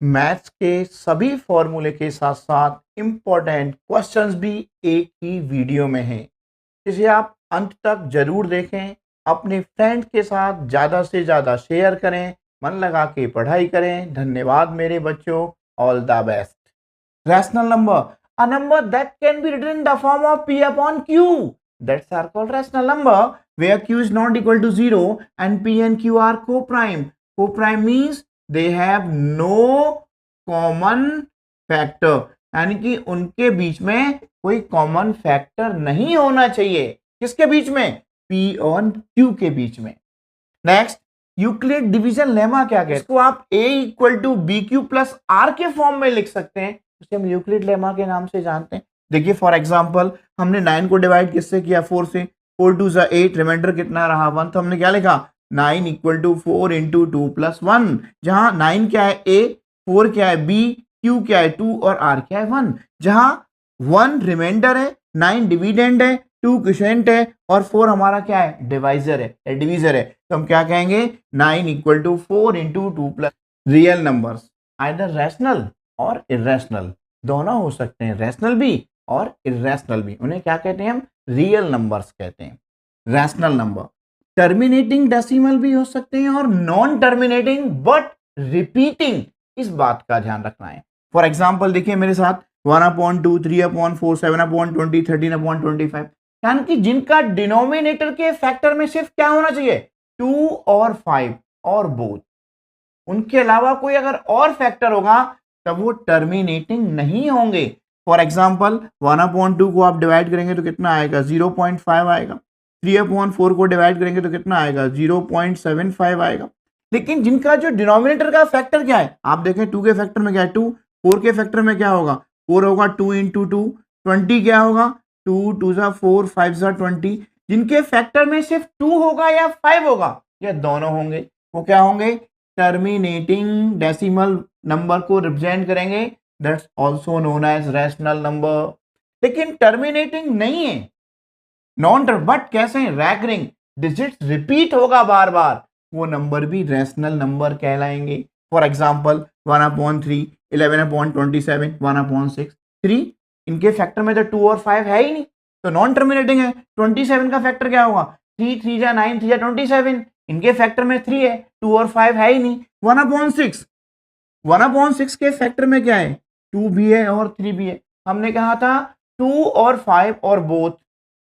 Maths के सभी फॉर्मूले के साथ साथ इम्पोर्टेंट क्वेश्चंस भी एक ही वीडियो में हैं, जिसे आप अंत तक जरूर देखें। अपने फ्रेंड के साथ ज़्यादा से ज़्यादा शेयर करें, मन लगा के पढ़ाई करें। धन्यवाद मेरे बच्चों, all the best. Rational number, a number that can be written in the form of p upon q. That's are called rational number, where q is not equal to 0 and p and q are co-prime. Co-prime means they have no common factor, यानी कि उनके बीच में कोई common factor नहीं होना चाहिए। किसके बीच में? p और q के बीच में। नेक्स्ट, यूक्लिड डिवीजन लेमा क्या कहते हैं? इसको आप a equal to b q plus r के फॉर्म में लिख सकते हैं, उसे हम यूक्लिड लेमा के नाम से जानते हैं। देखिए फॉर एग्जांपल, हमने 9 को डिवाइड किससे किया? 4 से। 4 2 ज़ा 8, रिमाइंडर कितना रहा? 1। तो हमने क्या लिखा? 9 इक्वल टू 4 इंटू 2 प्लस 1, जहां 9 क्या है? a, 4 क्या है? b, q क्या है? 2 और r क्या है? 1। जहां 1 रिमाइंडर है, 9 डिविडेंड है, 2 क्वोशिएंट है और 4 हमारा क्या है? डिवाइजर है, डिवीजर है। तो हम क्या कहेंगे? 9 equal to 4 into 2 plus real numbers, either rational और इरेशनल, दोनों हो सकते हैं, रैशनल भी और इरेशनल भी। उन्हें क्या कहते हैं? हम रियल नंबर्स कहते हैं। रैशनल नंबर टर्मिनेटिंग डेसिमल भी हो सकते हैं और नॉन टर्मिनेटिंग बट रिपीटिंग, इस बात का ध्यान रखना है। फॉर एग्जाम्पल देखिए मेरे साथ, 1/2, 3/4, 7/20, 13/25, यानी कि जिनका डिनोमिनेटर के फैक्टर में सिर्फ क्या होना चाहिए? 2 और 5 और बोथ, उनके अलावा कोई अगर और फैक्टर होगा तब वो टर्मिनेटिंग नहीं होंगे। फॉर एग्जाम्पल 1/2 को आप डिवाइड करेंगे तो कितना आएगा? 0.5 आएगा। 3/4 को डिवाइड करेंगे तो कितना आएगा? 0.75 आएगा। लेकिन जिनका जो डिनोमिनेटर का फैक्टर क्या है, आप देखें 2 के फैक्टर में क्या है? 2। 4 के फैक्टर में क्या होगा? 4 होगा। 2 इंटू 2 20 क्या होगा? 2 2 ज़ा 4, 5 ज़ा 20। जिनके फैक्टर में सिर्फ 2 होगा या 5 होगा, या दोनों होंगे, वो क्या होंगे? टर्मिनेटिंग डेसिमल नंबर को रिप्रेजेंट करेंगे। That's also known as rational number. लेकिन टर्मिनेटिंग नहीं है, नॉन टर्म, बट कैसे हैं? रैकरिंग, डिजिट्स रिपीट होगा बार बार, वो नंबर भी रैशनल नंबर कहलाएंगे। फॉर एग्जांपल 1/3, 11/27, 1/6, 3, इनके फैक्टर में तो 2 और 5 है ही नहीं, तो नॉन टर्मिनेटिंग है। 27 का फैक्टर क्या होगा? 3 3 जा 9, 3 जा 27, इनके फैक्टर में 3 है, 2 और 5 है ही नहीं। 1/6, 1/6 के फैक्टर में क्या है? 2 भी है और 3 भी है। हमने कहा था 2 और 5 और बोथ,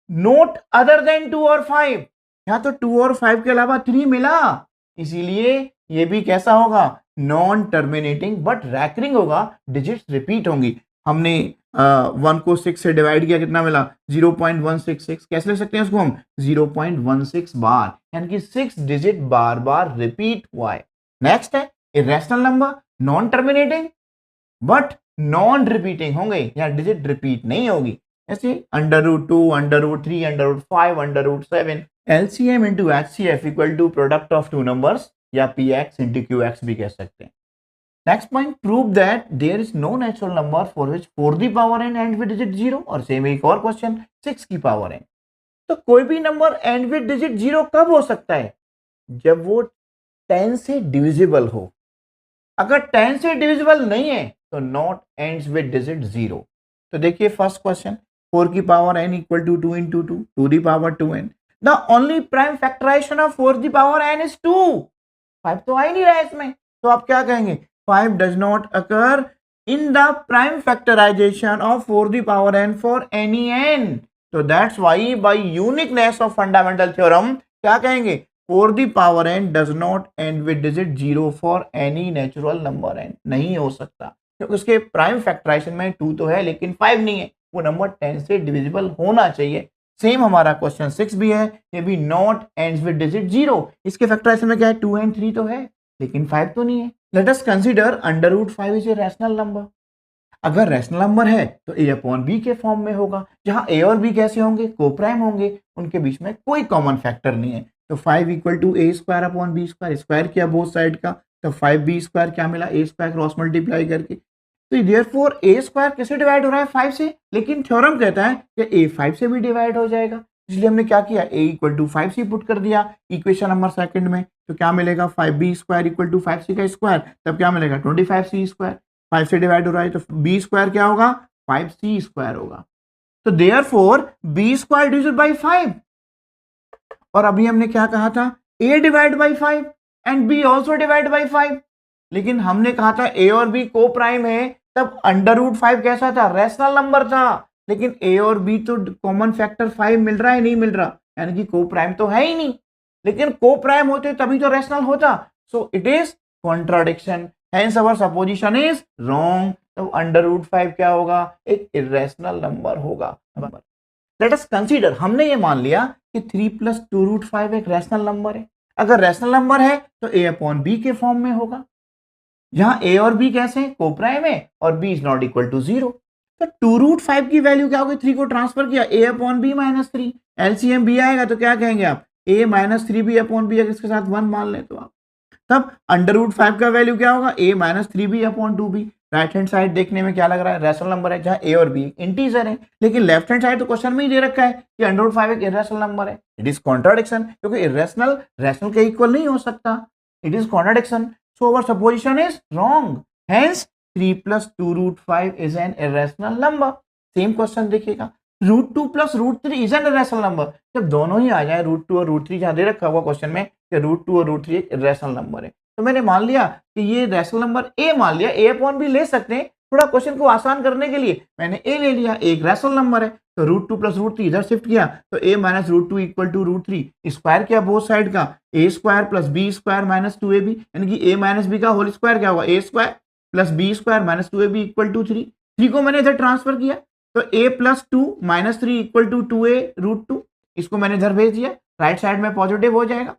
नोट अदर देन 2 और 5। यहाँ तो 2 और 5 के अलावा 3 मिला, इसीलिए ये भी कैसा होगा? नॉन टर्मिनेटिंग बट रैकरिंग होगा, डिजिट्स रिपीट होंगी। हमने 1 को 6 से डिवाइड किया, कितना मिला? 0.166। कैसे लिख सकते हैं इसको हम? 0.16 बार, यानी कि 6 डिजिट बार बार रिपीट हुआ है। नेक्स्ट है irrational number, non terminating but non repeating होंगे, या डिजिट रिपीट नहीं होगी। ऐसे √2, √3, √5, √7। LCM into HCF equal to product of two numbers, या PX इंटू QX भी कह सकते हैं। Next point, prove that there is no natural number for which 4 the power n end with digit 0। और same एक और क्वेश्चन, 6 की power n। तो कोई भी नंबर एंड विद डिजिट 0 कब हो सकता है? जब वो 10 से डिविजिबल हो। अगर 10 से डिविजिबल नहीं है तो नॉट एंड्स विद डिजिट 0। तो देखिए फर्स्ट क्वेश्चन, 4 की power n equal to 2 into 2, 2 the power 2n। The only prime factorization of 4 the power n is 2। 5 तो आ ही नहीं रहा है इसमें, तो आप क्या कहेंगे? 5 does not occur in the prime factorization of 4 the power n for any n। तो that's why by uniqueness of fundamental theorem क्या कहेंगे? 4 the power n does not end with digit 0 for any natural number n। नहीं हो सकता, क्योंकि उसके prime factorisation में 2 तो है लेकिन 5 नहीं है, वो नंबर 10 से डिविजिबल होना चाहिए। सेम हमारा क्वेश्चन 6 भी है, ये भी नॉट एंड्स विद डिजिट 0। इसके फैक्टराइजेशन में क्या है? 2 एंड 3 तो है लेकिन 5 तो नहीं है। Late us consider √5 is a rational number. अगर रैशनल नंबर है तो a/b के फॉर्म में होगा, जहां a और b कैसे होंगे? कोप्राइम होंगे, उनके बीच में कोई कॉमन फैक्टर नहीं है। तो 5 equal to a² b², square किया बोथ साइड का, तो 5b² क्या मिला? a² क्रॉस मल्टीप्लाई करके। तो देयरफॉर a² किससे डिवाइड हो रहा है? 5 से, लेकिन थ्योरम कहता है कि a 5 से भी डिवाइड हो जाएगा। इसलिए हमने क्या किया, a equal to 5c put कर दिया इक्वेशन नंबर सेकंड में, तो क्या मिलेगा 5b square equal to 5c का स्क्वायर, तब क्या मिलेगा 25c स्क्वायर, 5 से डिवाइड हो रहा है तो b स्क्वायर क्या होगा 5c स्क्वायर होगा। तो therefore b square divided by 5, और अभी हमने क्या कहा था a divide by 5 and b also divide by 5, लेकिन हमने कहा था a और b को प्राइम है, तब अंडर रूट 5 कैसा था, रैशनल नंबर था, लेकिन a और b तो कॉमन फैक्टर 5 मिल रहा है, नहीं मिल रहा, यानी कि को प्राइम तो है ही नहीं, लेकिन को प्राइम होते तभी तो रैशनल होता, so it is contradiction, hence our supposition is wrong. तो अंडर रूट 5 क्या होगा, एक इरेशनल नंबर होगा। लेट अस कंसीडर, हमने ये मान लिया कि 3 प्लस 2 रूट 5 एक रैशनल नंबर है, अगर रैशनल नंबर है तो a अपॉन बी के फॉर्म में होगा, जहां a और b कैसे हैं, को प्राइम है और b is not equal to 0, तो 2 रूट 5 की वैल्यू क्या होगी, 3 को ट्रांसफर किया a upon b minus 3, LCM b आएगा तो क्या कहेंगे आप, a minus 3b upon B, अगर इसके साथ 1 मान लें तो आप, तब अंडर रूट 5 का वैल्यू क्या होगा, a minus 3b upon 2b। Right hand side देखने में क्या लग रहा है, रैशनल नंबर है जहां a और b इंटीजर है, लेकिन लेफ्ट हैंड साइड तो क्वेश्चन में ही दे रखा है कि अंडर रूट 5 एक इरेशनल नंबर है, इट इज कॉन्ट्राडिक्शन, क्योंकि इरेशनल रैशनल के इक्वल नहीं हो सकता, it is contradiction, so our supposition is wrong, hence 3 plus 2 root 5 is an irrational number. Same question देखिएगा, root 2 plus root 3 is an irrational number, जब दोनों ही आ जाए रूट 2 और रूट 3, जहां दे रखा हुआ क्वेश्चन में कि रूट 2 और रूट 3 एक इरेशनल नंबर है, तो मैंने मान लिया कि ये रैशनल नंबर a मान लिया, a अपॉन b ले सकते हैं, थोड़ा क्वेश्चन को आसान करने के लिए मैंने a ले लिया, एक रैशनल नंबर है, तो रूट 2 प्लस रूट 3 इधर शिफ्ट किया, तो a minus root 2 equal to root 3, square किया बोथ साइड का, a square plus b square minus 2ab, यानी कि a माइनस b का होल स्क्वायर क्या होगा, a square plus b square minus 2ab equal to 3, 3 को मैंने इधर ट्रांसफर किया, तो a plus 2 minus 3 equal to 2a root 2, इसको मैंने इधर भेज दिया, राइट साइड में पॉजिटिव हो जाएगा,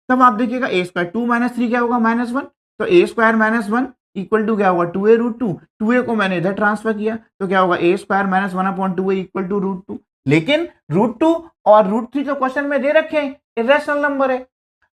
तब आप देखिएगा a स्क्वायर 2 माइनस 3 क्या होगा माइनस 1, तो a square minus 1 equal to क्या होगा 2a रूट 2, 2a को मैंने इधर ट्रांसफर किया, तो क्या होगा a square minus 1 upon 2a equal to root 2, लेकिन रूट 2 और रूट 3 तो क्वेश्चन में दे रखे हैं, इरेशनल नंबर है।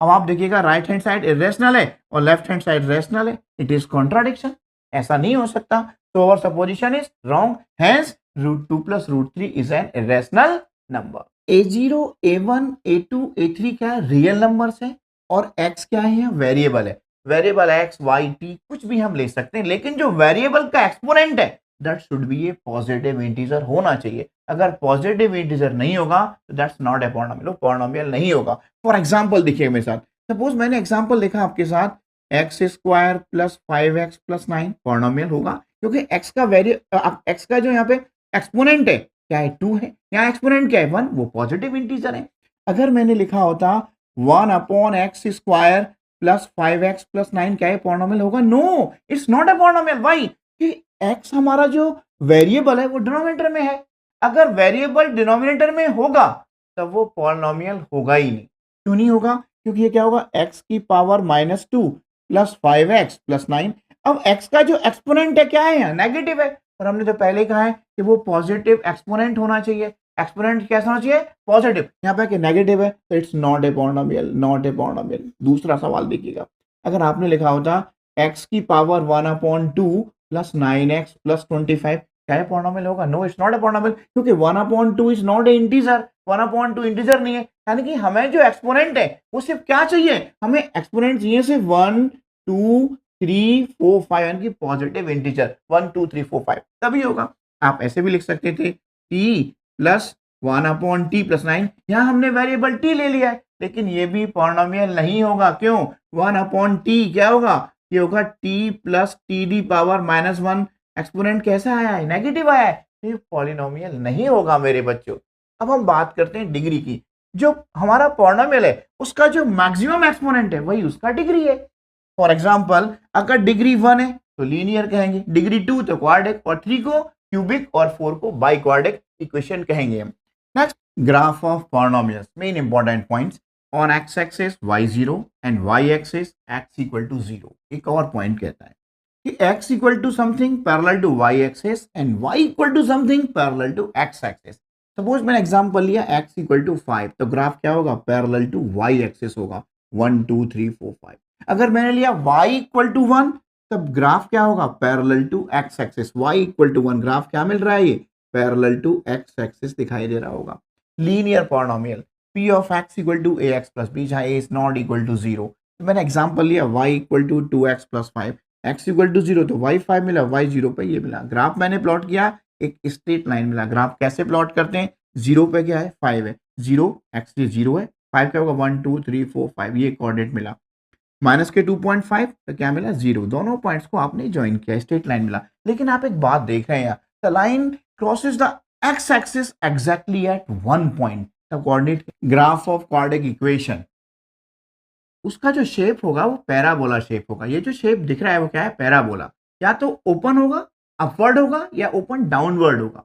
अब आप देखिएगा राइट हैंड साइड इरेशनल है और लेफ्ट हैंड साइड रैशनल है, इट इज कॉन्ट्राडिक्शन, ऐसा नहीं हो सकता, तो our supposition is wrong, hence root 2 plus root 3 is an irrational number. a0 a1 a2 a3 क्या है, रियल नंबर्स है, और x क्या है, वेरिएबल है, वेरिएबल x y t कुछ भी हम ले सकते हैं, लेकिन जो वेरिएबल का एक्सपोनेंट है that should be A positive integer होना चाहिए, अगर पॉजिटिव इंटीजर नहीं होगा तो that's not a polynomial, polynomial नहीं होगा। फॉर एग्जांपल देखिए मेरे साथ, सपोज मैंने एग्जांपल लिखा आपके साथ x square plus 5x plus 9 polynomial होगा, क्योंकि x का x का जो यहाँ पे एक्सपोनेंट है क्या है 2 है, यहाँ एक्सपोनेंट क्या है 1, वो पॉजिटिव इंटीजर है। अगर मैंने लिखा होता 1 upon x square plus 5x plus 9 क्या है पॉलिनोमियल होगा, no it's not a polynomial, why, कि x हमारा जो वेरिएबल है वो डिनोमिनेटर में है, अगर वेरिएबल डिनोमिनेटर में होगा तब वो पॉलिनोमियल होगा ही नहीं, क्यों नहीं होगा, क्योंकि ये क्या होगा x की पावर -2 प्लस 5x प्लस 9, अब x का जो एक्सपोनेंट है क्या है यहाँ नेगेटिव है, और हमने तो पहले ही कहा है कि वो पॉजिटिव एक्सपोनेंट होना चाहिए, एक्सपोनेंट कैसा होना चाहिए पॉजिटिव, यहाँ पे नेगेटिव है तो it's not a polynomial, not a polynomial. दूसरा सवाल देखिएगा, अगर आपने लिखा होता x की पावर 1/2 प्लस 9x प्लस 25 क्या है पॉलिनोमियल होगा, no it's not a polynomial, क्योंकि 1/2 is not an integer, 1/2 integer नहीं है, यानी कि हमें जो एक्सपोनेंट है वो सिर्फ क्या चाहिए, हमें एक्सपोनेंट चाहिए सिर्फ 1 2 3 4 5, यानी कि पॉजिटिव इंटीजर 1 2 3 4 5 तभी होगा। आप ऐसे भी लिख सकते थे t प्लस 1/t प्लस 9, यहाँ हमने वेरिएबल t ले लिया है, लेकिन ये भी पॉलिनोमियल नहीं होगा, क्यों, 1/t क्या होगा, ये होगा t plus T D power -1, exponent कैसा आया है नेगेटिव आया है, ये पॉलिनोमियल नहीं होगा मेरे बच्चों। अब हम बात करते हैं डिग्री की, जो हमारा पॉलिनोमियल है उसका जो मैक्सिमम एक्सपोनेंट है वही उसका डिग्री है। फॉर एग्जाम्पल अगर डिग्री 1 है तो लीनियर कहेंगे, डिग्री 2 तो क्वाड्रिक, और 3 को क्यूबिक और 4 को बाई क्वाड्रिक इक्वेशन कहेंगे हम। Next, graph of polynomials, main important points, on x axis y0 and y axis x equal to 0। एक और पॉइंट कहता है कि x equal to something parallel to y axis and y equal to something parallel to x axis. Suppose मैंने example लिया x equal to 5, तो graph क्या होगा, पैरेलल टू y एक्सिस होगा 1 2 3 4 5। अगर मैंने लिया y इक्वल टू 1, तब ग्राफ क्या होगा, parallel to x axis, y equal to 1 graph क्या मिल रहा है, ये पैरेलल टू x एक्सिस दिखाई दे रहा होगा। Linear polynomial p of x equal to ax plus b, जहाँ a is not equal to 0। तो मैंने एग्जांपल लिया y equal to 2x plus 5, x equal to 0, तो y 5 मिला, y 0 पे ये मिला। ग्राफ मैंने प्लॉट किया, एक स्ट्रेट लाइन मिला। ग्राफ कैसे प्लॉट करते हैं, 0 पे क्या है 5 है, 0 x ये 0 है, 5 क्या होगा 1 2 3 4 5, ये कोऑर्डिनेट मिला। माइनस के 2.5 तो क्या मिला 0। दोनों पॉइंट्स को आपने ज्वाइन किया, स्ट्रेट लाइन मिला। लेकिन आप एक बात देख रहे हैं यहाँ, the line crosses the x axis exactly at 1 point. The coordinate graph of quadratic equation, उसका जो शेप होगा वो पैराबोला शेप होगा। ये जो शेप दिख रहा है वो क्या है, पैराबोला। या तो ओपन होगा, अपवर्ड होगा, या ओपन डाउनवर्ड होगा।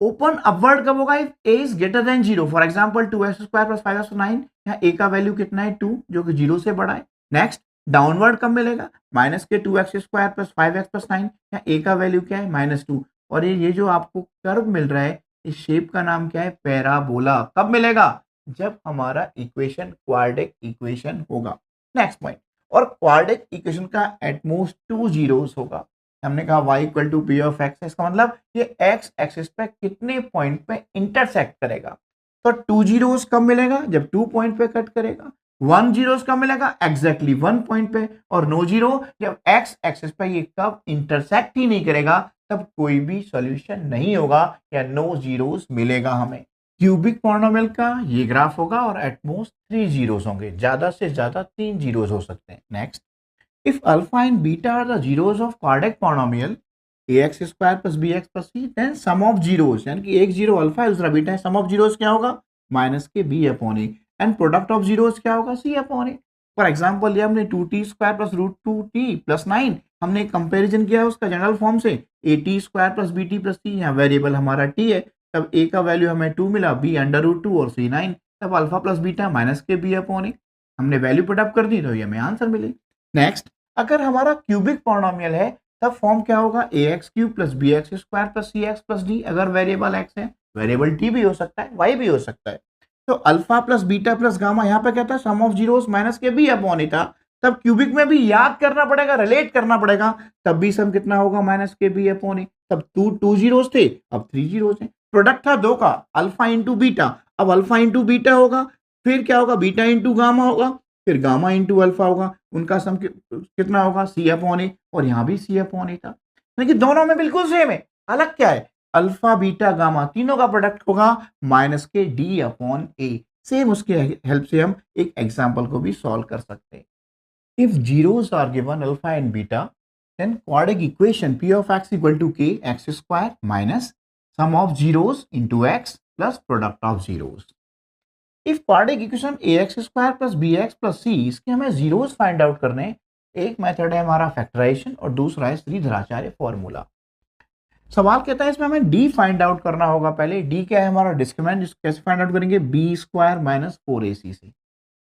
ओपन अपवर्ड कब होगा, if a is greater than 0। For example 2x square plus 5x 9, यहाँ a का वैल्यू कितना है 2, जो कि 0 से बड़ा है। नेक्स्ट डाउनवर्ड कब मिलेगा, माइनस के 2x square plus 5x plus 9, यहाँ a का वैल्यू क्या है -2। और ये जो आपको कर्व मिल रहा है, इस शेप का नाम क्या है, पैराबोला। कब मिलेगा, जब हमारा इक्वेशन क्वाड्रेटिक इक्वेशन होगा। नेक्स्ट पॉइंट, और क्वाड्रेटिक इक्वेशन का एटमोस्ट 2 जीरोस होगा। हमने कहा y equal to p of x, इसका मतलब ये x एक्सिस पे कितने पॉइंट पे इंटरसेक्ट करेगा। तो 2 जीरोस कब मिलेगा, जब 2 पॉइंट पे कट करेगा। 1 जीरोस कब मिलेगा, एग्जैक्टली 1 पॉइंट पे। और नो जीरो जब x एक्सिस पे ये कब इंटरसेक्ट ही नहीं करेगा, तब कोई भी सॉल्यूशन नहीं होगा, या नो जीरोस मिलेगा हमें। क्यूबिक पॉलिनोमियल का ये ग्राफ होगा और एटमोस्ट 3 जीरोस होंगे, ज्यादा से ज्यादा 3 जीरोस हो सकते हैं। Next, if alpha and beta are the zeros of quadratic polynomial ax square plus bx plus c, then sum of zeros, यानी कि एक जीरो अल्फा है दूसरा बीटा है, sum of zeros क्या होगा, माइनस के b upon A, and product of zeros क्या होगा, c upon A. For example लिया हमने 2t square plus root 2t plus 9, हमने कंपैरिजन किया उसका जनरल फॉर्म से, at square plus bt plus c, यहाँ वेरिएबल हमारा t है, तब a का वैल्यू हमें 2 मिला, b अंडर रूट 2 और c 9, तब अल्फा प्लस बीटा माइनस के b अपॉन ए। हमने वैल्यू पुट अप कर दी तो ये हमें आंसर मिली। नेक्स्ट, अगर हमारा क्यूबिक पॉलिनोमियल है तब फॉर्म क्या होगा, ax cube plus bx square plus cx plus d। अगर वेरिएबल x है, वेरिएबल t भी हो सकता है, y भी हो सकता है। तो alpha plus beta plus gamma, यहाँ पे क्या था, सम ऑफ जीरोस माइनस के b अपॉन ए था। तब क्यूबिक में भी याद करना पड़ेगा, रिलेट करना पड़ेगा, तब भी सम कितना होगा, माइनस के b अपॉन ए। तब टू जीरोस थे, अब 3 जीरोस हैं। प्रोडक्ट था 2 का, अल्फा इंटू बीटा, अब अल्फा इंटू बीटा होगा, फिर क्या होगा, बीटा इंटू गामा होगा, फिर गामा इंटू अल्फा होगा, उनका सम कितना होगा, सी अपॉन ए, और यहाँ भी सी अपॉन ए था। लेकिन दोनों में बिल्कुल सेम है, अलग क्या है, अल्फा बीटा गामा तीनों का प्रोडक्ट होगा माइनस के डी अपॉन ए। सेम उसके हेल्प से हम एक एग्जांपल को भी सॉल्व कर सकते हैं। If zeros are given alpha and beta, then quadratic equation p of x equal to k x square minus sum of zeros into x plus product of zeros. If quadratic equation ax square plus bx plus c, इसके हमें zeros find out करने हैं। एक method है हमारा factorisation और दूसरा है श्रीधराचार्य फॉर्मूला। सवाल कहता है इसमें हमें d फाइंड आउट करना होगा। पहले d क्या है, हमारा डिस्क्रिमिनेंट, जिसको कैसे फाइंड आउट करेंगे, b स्क्वायर माइनस 4ac से।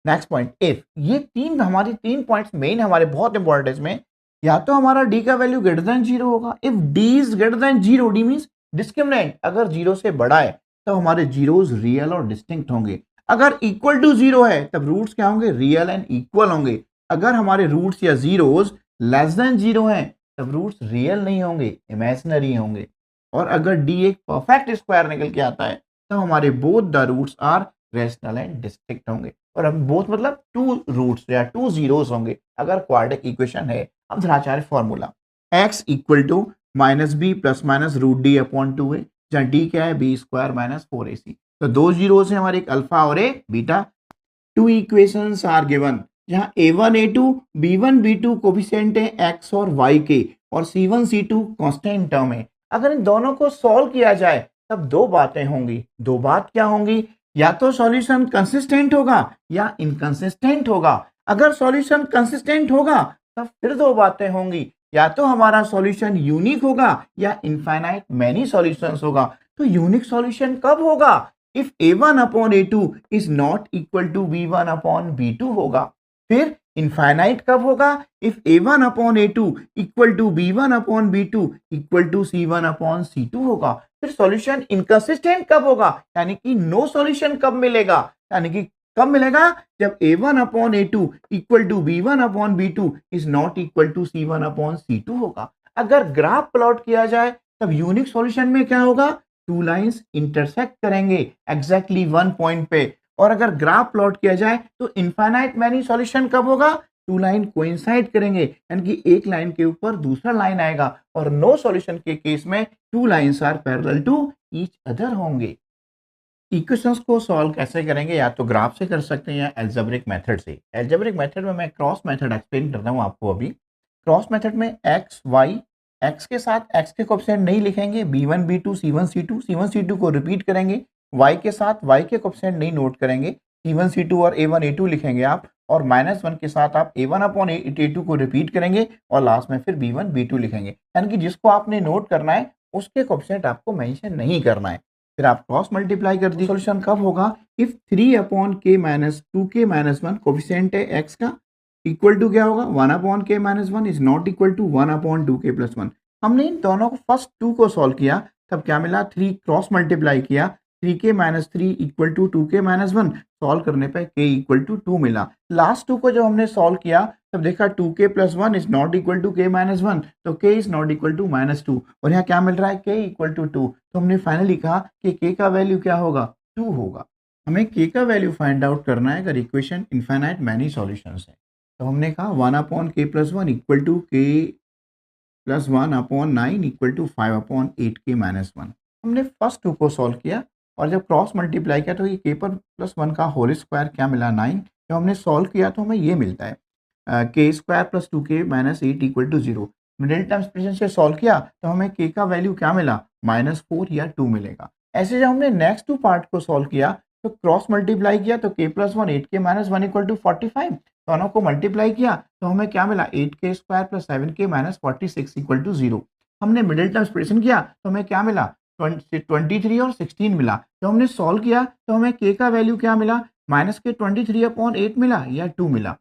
नेक्स्ट पॉइंट, इफ ये हमारी तीन पॉइंट्स मेन हमारे बहुत इंपॉर्टेंट है इसमें। या तो हमारा d का वैल्यू ग्रेटर देन 0 होगा, if d is greater than 0, d means discriminant अगर 0 से बड़ा है तो हमारे जीरोस रियल और डिस्टिंक्ट होंगे। अगर इक्वल टू 0 है तब रूट्स क्या होंगे, रियल एंड इक्वल होंगे। अगर हमारे रूट्स या जीरोस लेस देन 0 हैं तब रूट्स रियल नहीं होंगे, इमेजिनरी होंगे। और अगर d एक परफेक्ट स्क्वायर निकल के आता है तो हमारे both the roots are rational and distinct होंगे। और अब बोथ मतलब 2 रूट्स या 2 जीरोस होंगे अगर क्वाड्रेटिक इक्वेशन है। अब Dharacharya formula, x equal to minus B plus minus root D upon 2 है, जहाँ d क्या है, बी स्क्वायर माइनस 4ac। तो 2 जीरोस है हमारे, एक अल्फा और एक बीटा। 2 इक्वेशंस आर गिवन, जहाँ a1 a2 b1 b2 coefficient है x और y के, और c1 c2 कांस्टेंट टर्म है। अगर इन दोनों को सॉल्व किया जाए तब दो बातें होंगी। दो बात क्या होंगी, या तो सॉल्यूशन कंसिस्टेंट होगा या इनकंसिस्टेंट होगा। अगर सॉल्यूशन कंसिस्टेंट होगा तब फिर दो बातें होंगी, या तो हमारा सॉल्यूशन यूनिक होगा या इनफाइनाइट मैनी सॉल्यूशंस होगा। तो यूनिक सॉल्यूशन कब होगा, if a1 upon a2 is not equal to b1 upon b2 होगा। फिर इनफाइनाइट कब होगा, if a1 upon a2 equal to b1 upon b2 equal to c1 upon c2 होगा। फिर सॉल्यूशन इनकंसिस्टेंट कब होगा, यानी कि नो सॉल्यूशन कब मिलेगा, यानी कि कब मिलेगा, जब a1 upon a2 equal to b1 upon b2 is not equal to c1 upon c2 होगा। अगर ग्राफ प्लॉट किया जाए तब यूनिक सॉल्यूशन में क्या होगा, टू लाइंस इंटरसेक्ट करेंगे एग्जैक्टली वन पॉइंट पे। और अगर ग्राफ प्लॉट किया जाए तो इनफाइनाइट मैनी सॉल्यूशन कब होगा, टू लाइन कोइंसाइड करेंगे, यानी कि एक लाइन के ऊपर दूसरा लाइन आएगा। और नो सॉल्यूशन के केस में two lines are parallel to each other होंगे। इक्वेशंस को सॉल्व कैसे करेंगे, या तो ग्राफ से कर सकते हैं या एल्जेब्रिक मेथड से। एल्जेब्रिक मेथड में मैं क्रॉस मेथड एक्सप्लेन करता हूँ आपको अभी। क्रॉस मेथड में एक्स वाई, एक्स के साथ एक्स के कोएफिशिएंट नहीं लिखेंगे, b1 b2 c1 c2 c1 c2 को रिपीट करेंगे। वाई के साथ वाई के कोएफिशिएंट नहीं नोट करेंगे, c1 c2 और a1 a2 लिखेंगे आप। और -1 के साथ आप a1 अपॉन a2 को रिपीट करेंगे और लास्ट में फिर b1 b2 लिखेंगे, यानी कि जिसको आपने नोट करना है उसके कोएफिशिएंट आपको मेंशन नहीं करना है। फिर आप क्रॉस मल्टीप्लाई कर दी। सॉल्यूशन कब होगा, if 3 upon k minus 2k minus 1 coefficient है x का, इक्वल टू क्या होगा, 1 upon k minus 1 is not equal to 1 upon 2k plus 1। हमने इन दोनों को फर्स्ट 2 को सॉल्व किया, तब क्या मिला, 3 क्रॉस मल्टीप्लाई किया, 3k minus 3 equal to 2k minus 1, solve करने पे k इक्वल टू 2 मिला। लास्ट 2 को जब हमने सॉल्व किया तब देखा 2k plus 1 is not equal to k minus 1, तो k is not equal to -2, और यहाँ क्या मिल रहा है, k इक्वल टू 2। तो हमने फाइनली कहा कि k का वैल्यू क्या होगा, 2 होगा। हमें k का वैल्यू फाइंड आउट करना है अगर इक्वेशन इनफाइनाइट मैनी सॉल्यूशंस है। तो हमने कहा 1 upon k plus 1 equal to k plus 1 upon 9 equal to 5 upon 8k minus 1। हमने फर्स्ट 2 को सॉल्व किया और जब क्रॉस मल्टीप्लाई किया तो ये k पर प्लस 1 का होल स्क्वायर क्या मिला, 9। जब हमने सॉल्व किया तो हमें ये मिलता है k square plus 2k minus 8 equal to 0। Middle term expression से सॉल्व किया तो हमें k का वैल्यू क्या मिला, -4 या 2 मिलेगा। ऐसे जब हमने नेक्स्ट 2 पार्ट को सॉल्व किया तो क्रॉस मल्टीप्लाई किया तो k plus 1 8k minus 1 equal to 45, दोनों को मल्टीप्लाई किया तो हमें क्या मिला, 8k square plus 7k minus 46 equal to 0। हमने मिडिल टर्म एक्सप्रेशन किया तो हमें क्या मिला, 23 और 16 मिला। जब हमने सॉल्व किया तो हमें k का वैल्यू क्या मिला, माइनस के 23 अपॉन 8 मिला या 2 मिला।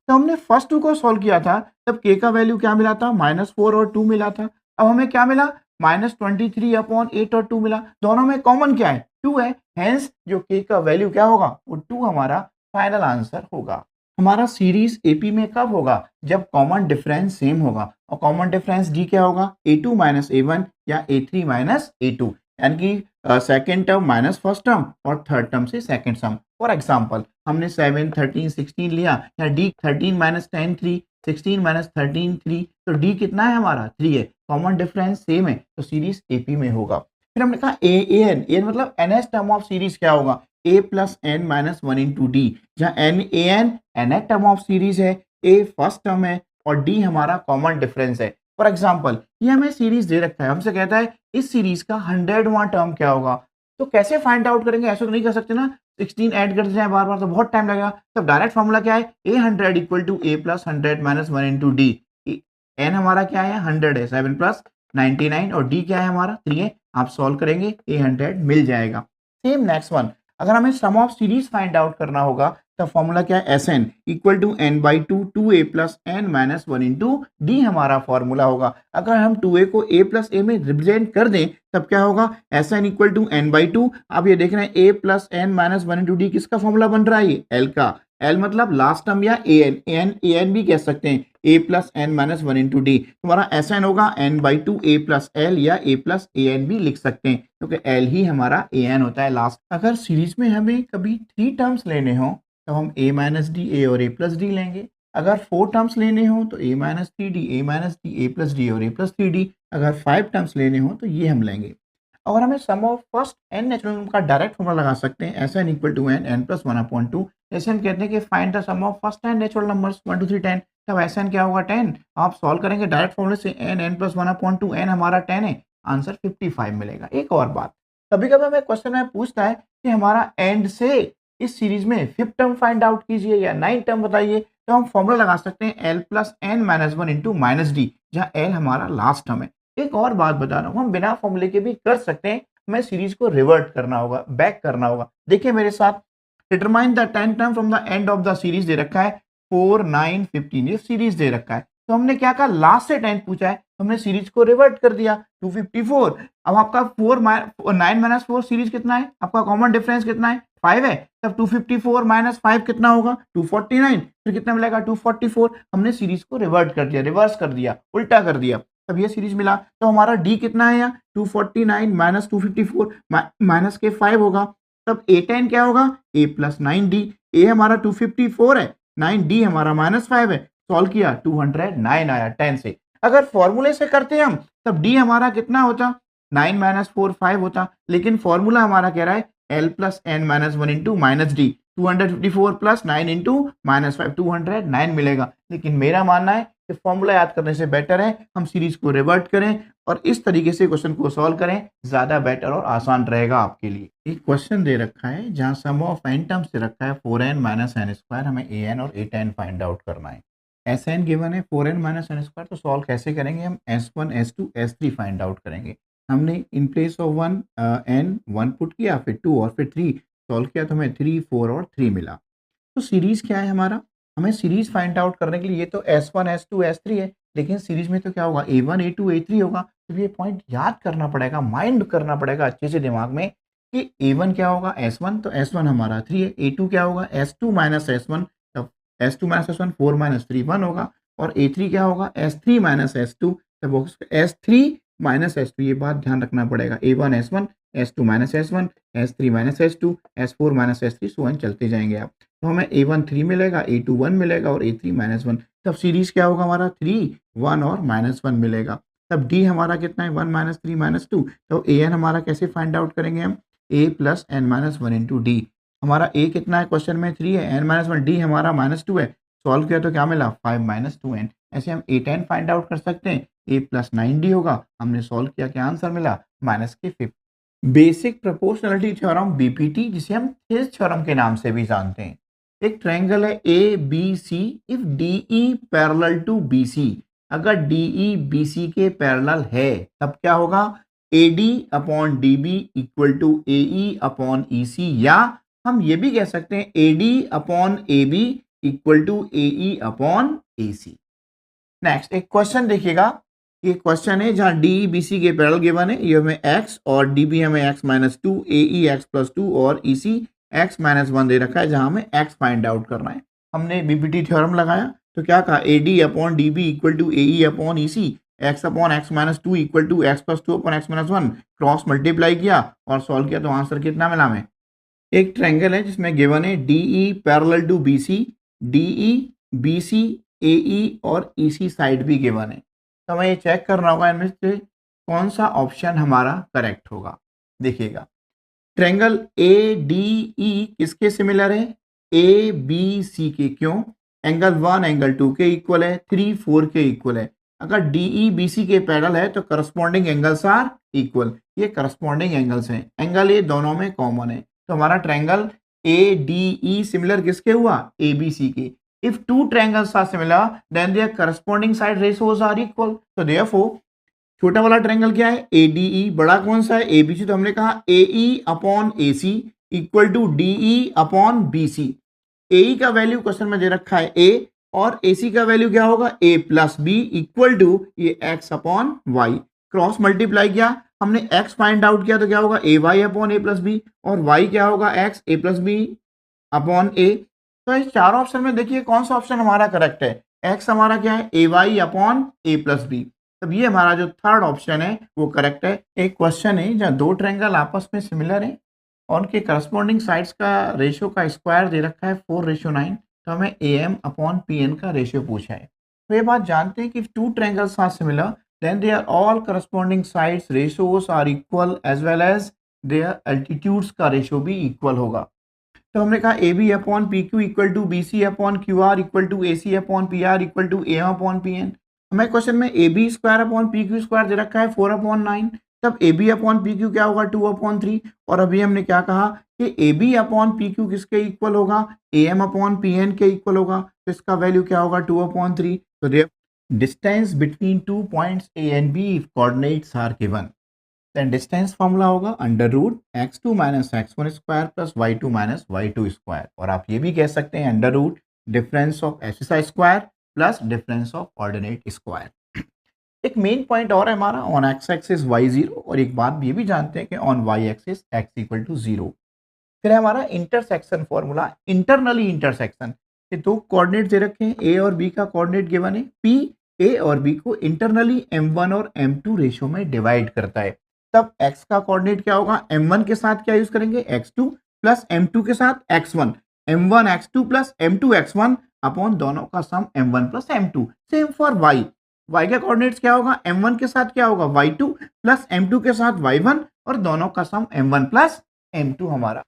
तो हमने फर्स्ट 2 को सॉल्व किया था तब k का वैल्यू क्या मिला था, -4 और 2 मिला था। अब हमें क्या मिला, -23 अपॉन 8 और 2 मिला। दोनों में कॉमन क्या है, 2 है, हेंस जो k का वैल्यू क्या होगा, वो 2 हमारा फाइनल आंसर होगा। हमारा सीरीज एपी में कब होगा, जब कॉमन डिफरेंस सेम होगा। और कॉमन डिफरेंस डी क्या होगा, a2 माइनस a1 या a3 माइनस a2, यानी कि second term minus first term और थर्ड टर्म से सेकेंड टर्म। फॉर एग्जाम्पल हमने 7 13 16 लिया, या डी 13 माइनस 10 3, 16 माइनस 13 3, तो डी कितना है हमारा, 3 है। कॉमन डिफरेंस सेम है तो सीरीज एपी में होगा। फिर हमने कहा एन मतलब nth टर्म ऑफ सीरीज क्या होगा, a plus n minus 1 into d, जहाँ एन टर्म ऑफ सीरीज है, a फर्स्ट टर्म है और d हमारा कॉमन डिफरेंस है। फॉर एग्जाम्पल ये हमें सीरीज दे रखा है, हमसे कहता है इस सीरीज का 100वां टर्म क्या होगा। तो कैसे फाइंड आउट करेंगे, ऐसा तो नहीं कर सकते ना, 16 ऐड करते जाए बार बार तो बहुत टाइम लगेगा। तब डायरेक्ट फॉर्मूला क्या है, a100 equal to a plus 100 minus 1 into d. N हमारा क्या है, 100 है, 7 प्लस 99 और डी क्या है हमारा, 3 है। आप सॉल्व करेंगे a100 मिल जाएगा। सेम नेक्स्ट वन, अगर हमें sum of series find out करना होगा तो फॉर्मूला क्या है, s N equal to n by two 2a plus n minus 1 into d हमारा फॉर्मूला होगा। अगर हम 2a को a प्लस ए में रिप्रेजेंट कर दें तब क्या होगा, s N equal to n by two. आप ये देख रहे हैं a plus n minus 1 into d किसका फॉर्मूला बन रहा है, ये एल का। एल मतलब लास्ट टर्म या एन भी कह सकते हैं, a plus n minus 1 into d. तुम्हारा एस एन होगा n by two a plus l या a प्लस ए एन भी लिख सकते हैं, क्योंकि एल ही हमारा ए एन होता है लास्ट। अगर सीरीज में हमें कभी 3 टर्म्स लेने हो तो हम a माइनस डी ए और a प्लस डी लेंगे। अगर 4 टर्म्स लेने हो तो a minus 3d a minus D a plus D और a प्लस 3d। अगर 5 टर्म्स लेने हो तो ये हम लेंगे। अगर हमें sum of first n natural number का डायरेक्ट फॉर्मूला लगा सकते हैं, S N equal to N plus 1 upon 2। जैसे हम कहते हैं कि find the sum of first 10 natural numbers 1 2 3 10, तब एस एन क्या होगा, 10। आप सॉल्व करेंगे डायरेक्ट फॉर्मूले से, एन प्लस 1 अपॉन 2, एन हमारा 10 है, आंसर 55 मिलेगा। एक और बात, कभी कभी हमें क्वेश्चन में पूछता है कि हमारा एंड से इस सीरीज में 5th टर्म फाइंड आउट कीजिए या 9th टर्म बताइए, तो हम फॉर्मूला लगा सकते हैं l plus n minus 1 into minus d, जहाँ एल हमारा लास्ट टर्म है। एक और बात बता रहा हूँ, हम बिना फॉर्मूले के भी कर सकते हैं, हमें सीरीज को रिवर्ट करना होगा, बैक करना होगा। देखिए मेरे साथ, determine the 10th term from the end of the series दे रखा है 4 9 15, ये सीरीज दे रखा है। तो हमने क्या कहा, लास्ट से 10th पूछा है, हमने सीरीज को रिवर्ट कर दिया 254। अब आपका 9 माइनस 4 सीरीज कितना है, आपका कॉमन डिफरेंस कितना है, 5 है। तब 254 माइनस 5 कितना होगा, 249। फिर कितना मिलेगा, 244। हमने सीरीज को रिवर्ट कर दिया, रिवर्स कर दिया, उल्टा कर दिया। तब ये सीरीज मिला। तो हमारा डी कितना है यहाँ 249 माइनस 254 माइनस के 5 होगा। तब A10 क्या होगा a प्लस 9d। ए हमारा 254 है, 9d हमारा माइनस 5 है। सॉल्व किया 209 आया 10 से। अगर फॉर्मूले से करते हम तब डी हमारा कितना होता 9 माइनस 4 5 होता, लेकिन फॉर्मूला हमारा कह रहा है l plus n minus 1 into minus d. 254 plus 9 into minus 5 209 मिलेगा। लेकिन मेरा मानना है कि फॉर्मूला याद करने से बेटर है हम सीरीज को रिवर्ट करें और इस तरीके से क्वेश्चन को सॉल्व करें, ज्यादा बेटर और आसान रहेगा आपके लिए। एक क्वेश्चन दे रखा है जहां सम ऑफ एन टर्म्स से रखा है 4n माइनस एन स्क्वायर, हमें an और a10 फाइंड आउट करना है। Sn गिवन है 4n माइनस एन स्क्वायर, तो सॉल्व कैसे करेंगे हम S1 S2 S3 find out करेंगे। हमने in place of 1 n 1 put किया, फिर 2 और फिर 3 सॉल्व किया, तो हमें 3 4 और 3 मिला। तो सीरीज क्या है हमारा, हमें सीरीज फाइंड आउट करने के लिए ये तो S1 S2 S3 है, लेकिन सीरीज में तो क्या होगा A1 A2 A3 होगा। तो ये पॉइंट याद करना पड़ेगा, माइंड करना पड़ेगा अच्छे से दिमाग में कि A1 क्या होगा S1, तो S1 हमारा 3 है। A2 क्या होगा S2 माइनस S1, तब S2 माइनस S1 4 माइनस 3 1 होगा। और A3 क्या होगा S3 माइनस S2, तब S3 माइनस S2। ये बात ध्यान रखना पड़ेगा, A1 S1 S2 minus S1 S3 minus S2 S4 minus S3 सो चलते जाएंगे आप। तो हमें A1 3 मिलेगा, A2 1 मिलेगा और A3 माइनस 1। तब सीरीज क्या होगा हमारा 3 1 और माइनस 1 मिलेगा। तब D हमारा कितना है 1 माइनस 3 माइनस 2। तो AN हमारा कैसे फाइंड आउट करेंगे हम A plus n minus 1 into d. हमारा A कितना है क्वेश्चन में 3 है, n माइनस 1, D हमारा माइनस 2 है। सॉल्व किया तो क्या मिला 5 माइनस 2n। ऐसे हम A10 फाइंड आउट कर सकते हैं, A प्लस 9D होगा। हमने सॉल्व किया, क्या आंसर मिला माइनस के 5। बेसिक प्रोपोर्शनलिटी थ्योरम BPT, जिसे हम थिस थ्योरम के नाम से भी जानते हैं। एक ट्रायंगल है ABC, if DE parallel to BC, अगर DE BC के पैरेलल है तब क्या होगा AD upon DB equal to AE upon EC, या हम ये भी कह सकते हैं AD upon AB equal to AE upon AC। Next एक क्वेश्चन देखिएगा, ये क्वेश्चन है जहां डी बी सी के पैरेलल गिवन है, ये हमें x और डी बी हमें x minus 2 AE x plus 2 और EC x माइनस 1 दे रखा है, जहां हमें x फाइंड आउट करना है। हमने बीपीटी थ्योरम लगाया तो क्या कहा AD upon DB equal to AE upon EC, x upon x minus 2 equal to x plus 2 upon x minus 1, cross multiply किया और सॉल्व किया तो आंसर कितना मिला हमें। एक ट्रायंगल है जिसमें गिवन है DE parallel to BC, DE BC AE और EC साइड भी गिवन है। तो हमें ये चेक करना होगा इनमें से कौन सा ऑप्शन हमारा करेक्ट होगा। देखिएगा ट्रायंगल ADE किसके सिमिलर है ABC के, क्यों एंगल 1 एंगल 2 के इक्वल है, 3 4 के इक्वल है। अगर DE BC के पैरेलल है तो करस्पॉन्डिंग एंगल्स आर इक्वल, ये करस्पॉन्डिंग एंगल्स हैं, एंगल ये दोनों में कॉमन है। तो हमारा ट्रायंगल ADE सिमिलर किसके हुआ ABC के। If two triangles are similar, then their corresponding side ratios are equal. So therefore, छोटा वाला ट्रायंगल क्या है ADE, बड़ा कौन सा है ABC, तो हमने कहा AE upon AC equal to DE upon BC। AE का वैल्यू क्वेश्चन में दे रखा है A और AC का वैल्यू क्या होगा A plus B equal to ये X upon Y। Cross multiply किया, हमने X फाइंड आउट किया तो क्या होगा AY upon A plus B और Y क्या होगा X A plus B upon A। तो इस चार ऑप्शन में देखिए कौन सा ऑप्शन हमारा करेक्ट है। एक्स हमारा क्या है AY upon A plus B, तब ये हमारा जो थर्ड ऑप्शन है वो करेक्ट है। एक क्वेश्चन है जहाँ दो ट्रायंगल आपस में सिमिलर है और उनके करस्पॉन्डिंग साइड्स का रेशियो का स्क्वायर दे रखा है 4:9, तो हमें AM अपॉन PN का रेशियो पूछा है। तो ये बात जानते हैं कि two triangles are similar then they are all corresponding sides ratios are equal as well as their altitudes का रेशियो भी इक्वल होगा। तो हमने कहा A B upon P Q equal to B C upon Q R equal to A C upon P R equal to M upon P N. हमें question में A B square upon P Q square दे रखा है 4/9, तब A B upon P Q क्या होगा 2/3। और अभी हमने क्या कहा कि A B upon P Q किसके इक्वल होगा A M upon P N के इक्वल होगा, तो इसका वैल्यू क्या होगा 2/3। तो distance between 2 points A and B if coordinates are given, then distance formula होगा under root x2 minus x1 square plus y2 minus y2 square, और आप ये भी कह सकते हैं under root difference of abscissa square plus difference of ordinate square. एक main point और है हमारा ऑन एक्स एक्सिस y0, और एक बात ये भी जानते हैं कि on y axis x equal to 0। फिर है हमारा इंटरसेक्शन फॉर्मूला, इंटरनली इंटरसेक्शन। ये दो कोऑर्डिनेट दे रखे हैं, a और b का कोऑर्डिनेट गिवन है, p ए और बी को इंटरनली m1 और m2 रेशियो में डिवाइड करता है, तब x का कोऑर्डिनेट क्या होगा, m1 के साथ क्या यूज करेंगे, x2 प्लस m2 के साथ x1, m1 x2 plus m2 x1 upon दोनों का सम m1 plus m2। Same for y, y का कोऑर्डिनेट्स क्या होगा, m1 के साथ क्या होगा y2 प्लस m2 के साथ y1 और दोनों का सम m1 प्लस m2 हमारा।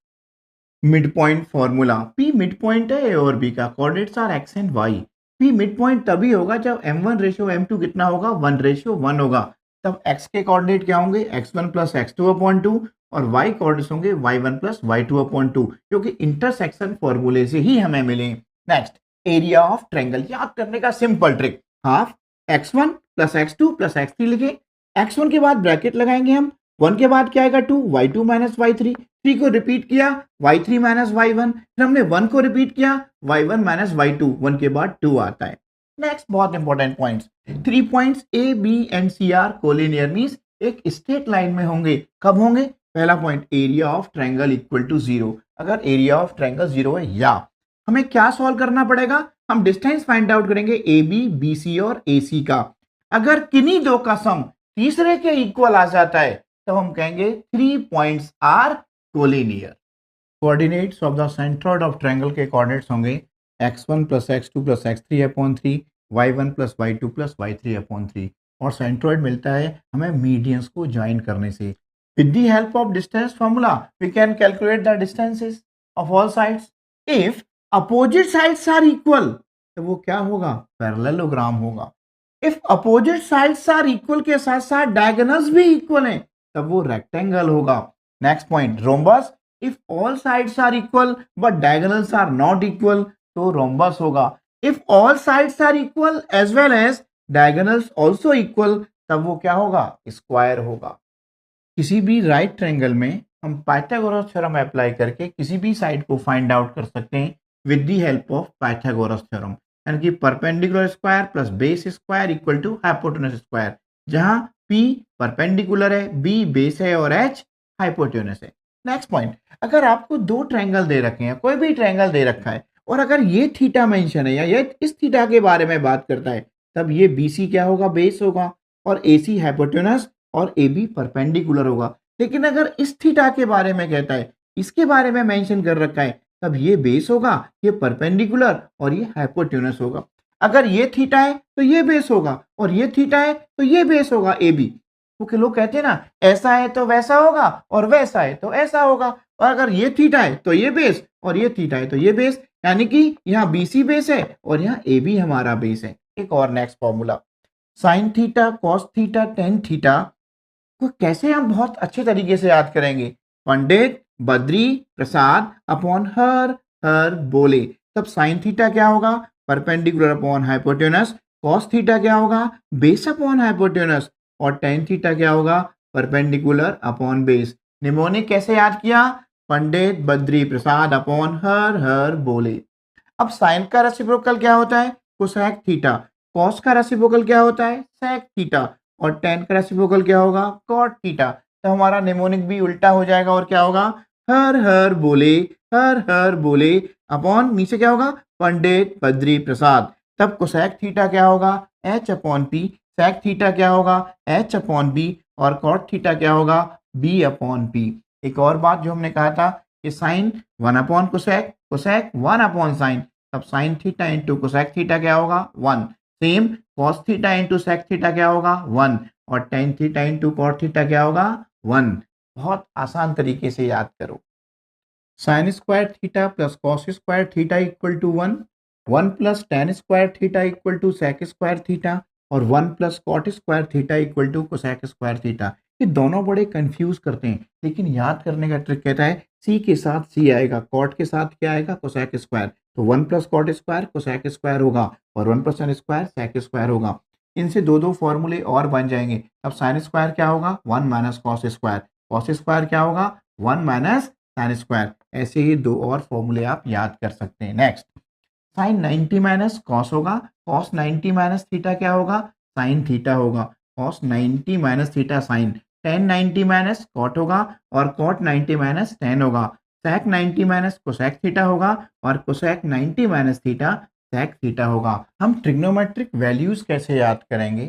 Midpoint formula, P midpoint है, A और B का coordinates are x and y। P midpoint तभी होगा जब m1 रेशियो m2 कितना होगा, 1 रेशियो 1 होगा, तब x के कोऑर्डिनेट क्या होंगे, x1 प्लस x2 अपॉन 2 और y कोऑर्डिनेट्स होंगे y1 प्लस y2 अपॉन 2, जो कि इंटरसेक्शन फॉर्मूले से ही हमें मिले। नेक्स्ट, एरिया ऑफ ट्रायंगल याद करने का simple trick, half x1 plus x2 plus x3 लिखे, x1 के बाद ब्रैकेट लगाएंगे हम, 1 के बाद क्या आएगा 2, y2 माइनस y3, 3 को रिपीट किया y3 माइनस y1, फिर हमने 1 को रिपीट किया y1 माइनस y2, 1 के बाद 2 आता है। नेक्स्ट बहुत important points, 3 points A B and C are collinear means एक स्ट्रेट लाइन में होंगे। कब होंगे, पहला point, area of triangle equal to 0, अगर एरिया ऑफ ट्रायंगल 0 है, या हमें क्या सॉल्व करना पड़ेगा, हम डिस्टेंस फाइंड आउट करेंगे ए बी, बी सी और ए सी का। अगर किन्हीं दो का सम तीसरे के इक्वल आ जाता है तो हम कहेंगे 3 points are collinear. Coordinates of the centroid of triangle के कोऑर्डिनेट्स होंगे x1 plus x2 plus x3 upon 3, y1 plus y2 plus y3 upon 3, और सेंट्रोइड मिलता है हमें मीडियंस को ज्वाइन करने से। With the help of distance formula we can calculate the distances of all sides. If opposite sides are equal तो वो क्या होगा, पैरेललोग्राम होगा। If opposite sides are equal के साथ साथ डायगोनल्स भी इक्वल हैं तब वो रेक्टेंगल होगा। Next point, rhombus, if all sides are equal but diagonals are not equal तो रोम्बस होगा। If all sides are equal as well as diagonals also equal तब वो क्या होगा, स्क्वायर होगा। किसी भी राइट ट्रायंगल में हम पाइथागोरस थ्योरम अप्लाई करके किसी भी साइड को फाइंड आउट कर सकते हैं with the help of Pythagoras theorem, यानी कि perpendicular square plus base square equal to hypotenuse square, जहां P परपेंडिकुलर है, B बेस है और H हाइपोटेनस है। नेक्स्ट पॉइंट, अगर आपको दो ट्रायंगल दे रखे हैं, कोई भी ट्रायंगल दे रखा है और अगर ये थीटा मेंशन है या ये इस थीटा के बारे में बात करता है तब ये BC क्या होगा, बेस होगा, और AC हाइपोटेनस और AB परपेंडिकुलर होगा। लेकिन अगर इस थीटा के बारे में कहता है, इसके बारे में मेंशन कर रखा है, तब ये बेस होगा, ये परपेंडिकुलर और ये हाइपोटेनस होगा। अगर ये थीटा है तो ये बेस होगा और ये थीटा है तो ये बेस होगा AB। क्योंकि लोग कहते हैं ना, ऐसा है तो वैसा होगा और वैसा है तो ऐसा होगा, और अगर ये थीटा है तो ये बेस और ये थीटा है तो ये बेस, यानी कि यहाँ BC बेस है और यहाँ AB हमारा बेस है। एक और next formula, sine theta cos theta tan theta को कैसे हम बहुत अच्छे तरीके से याद करेंगे, पंडित बद्री प्रसाद अपॉन हर हर बोले, तब साइन थीटा क्या होगा, perpendicular upon hypotenuse, cos theta क्या होगा, बेस अपॉन हाइपोटेनस, और टेन थीटा क्या होगा, परपेंडिकुलर अपॉन बेस। निमोनिक कैसे याद किया, पंडित बद्री प्रसाद अपॉन हर हर बोले। अब साइन का रेसिप्रोकल क्या होता है, कोसेक थीटा, कॉस का रेसिप्रोकल क्या होता है, सेक थीटा, और टेन का रेसिप्रोकल क्या होगा, कॉट थीटा। तो हमारा निमोनिक भी उल्टा हो जाएगा और क्या होगा, हर हर बोले, हर हर बोले अपॉन नीचे क्या होगा, पंडित बद्री प्रसाद। तब कोसेक थीटा क्या होगा, H upon P, sec theta क्या होगा, H अपॉन B, और कॉट थीटा क्या होगा, B अपॉन P। एक और बात जो हमने कहा था कि sine 1 upon cosec, cosec 1 upon sine, तब sine theta into cosec theta क्या होगा, 1। Same cos theta into sec theta क्या होगा, 1, और tan theta into cot theta क्या होगा, 1। बहुत आसान तरीके से याद करो, sine square theta plus cos square theta equal to 1, 1 plus tan square theta equal to sec square theta, और 1 plus cot square theta equal to cosec square theta. ये दोनों बड़े कंफ्यूज करते हैं, लेकिन याद करने का ट्रिक कहता है सी के साथ सी आएगा, कॉट के साथ क्या आएगा, कोसेक स्क्वायर, तो 1 plus cot square cosec square होगा और 1 plus tan square sec square होगा। इनसे दो दो फॉर्मूले और बन जाएंगे। अब साइन स्क्वायर क्या होगा, 1 minus cos square, cos square क्या होगा, 1 माइनस साइन स्क्वायर। ऐसे ही दो और फॉर्मूले आप याद कर सकते हैं। नेक्स्ट, साइन 90 माइनस कॉस होगा, कॉस 90 माइनस थीटा क्या होगा, साइन थीटा होगा, cos 90 minus theta sine, tan 90 minus cot होगा और कॉट 90 माइनस टेन होगा, सेक 90 माइनस कोसेक थीटा होगा और cosec 90 minus theta sec theta होगा। हम ट्रिग्नोमेट्रिक वैल्यूज कैसे याद करेंगे?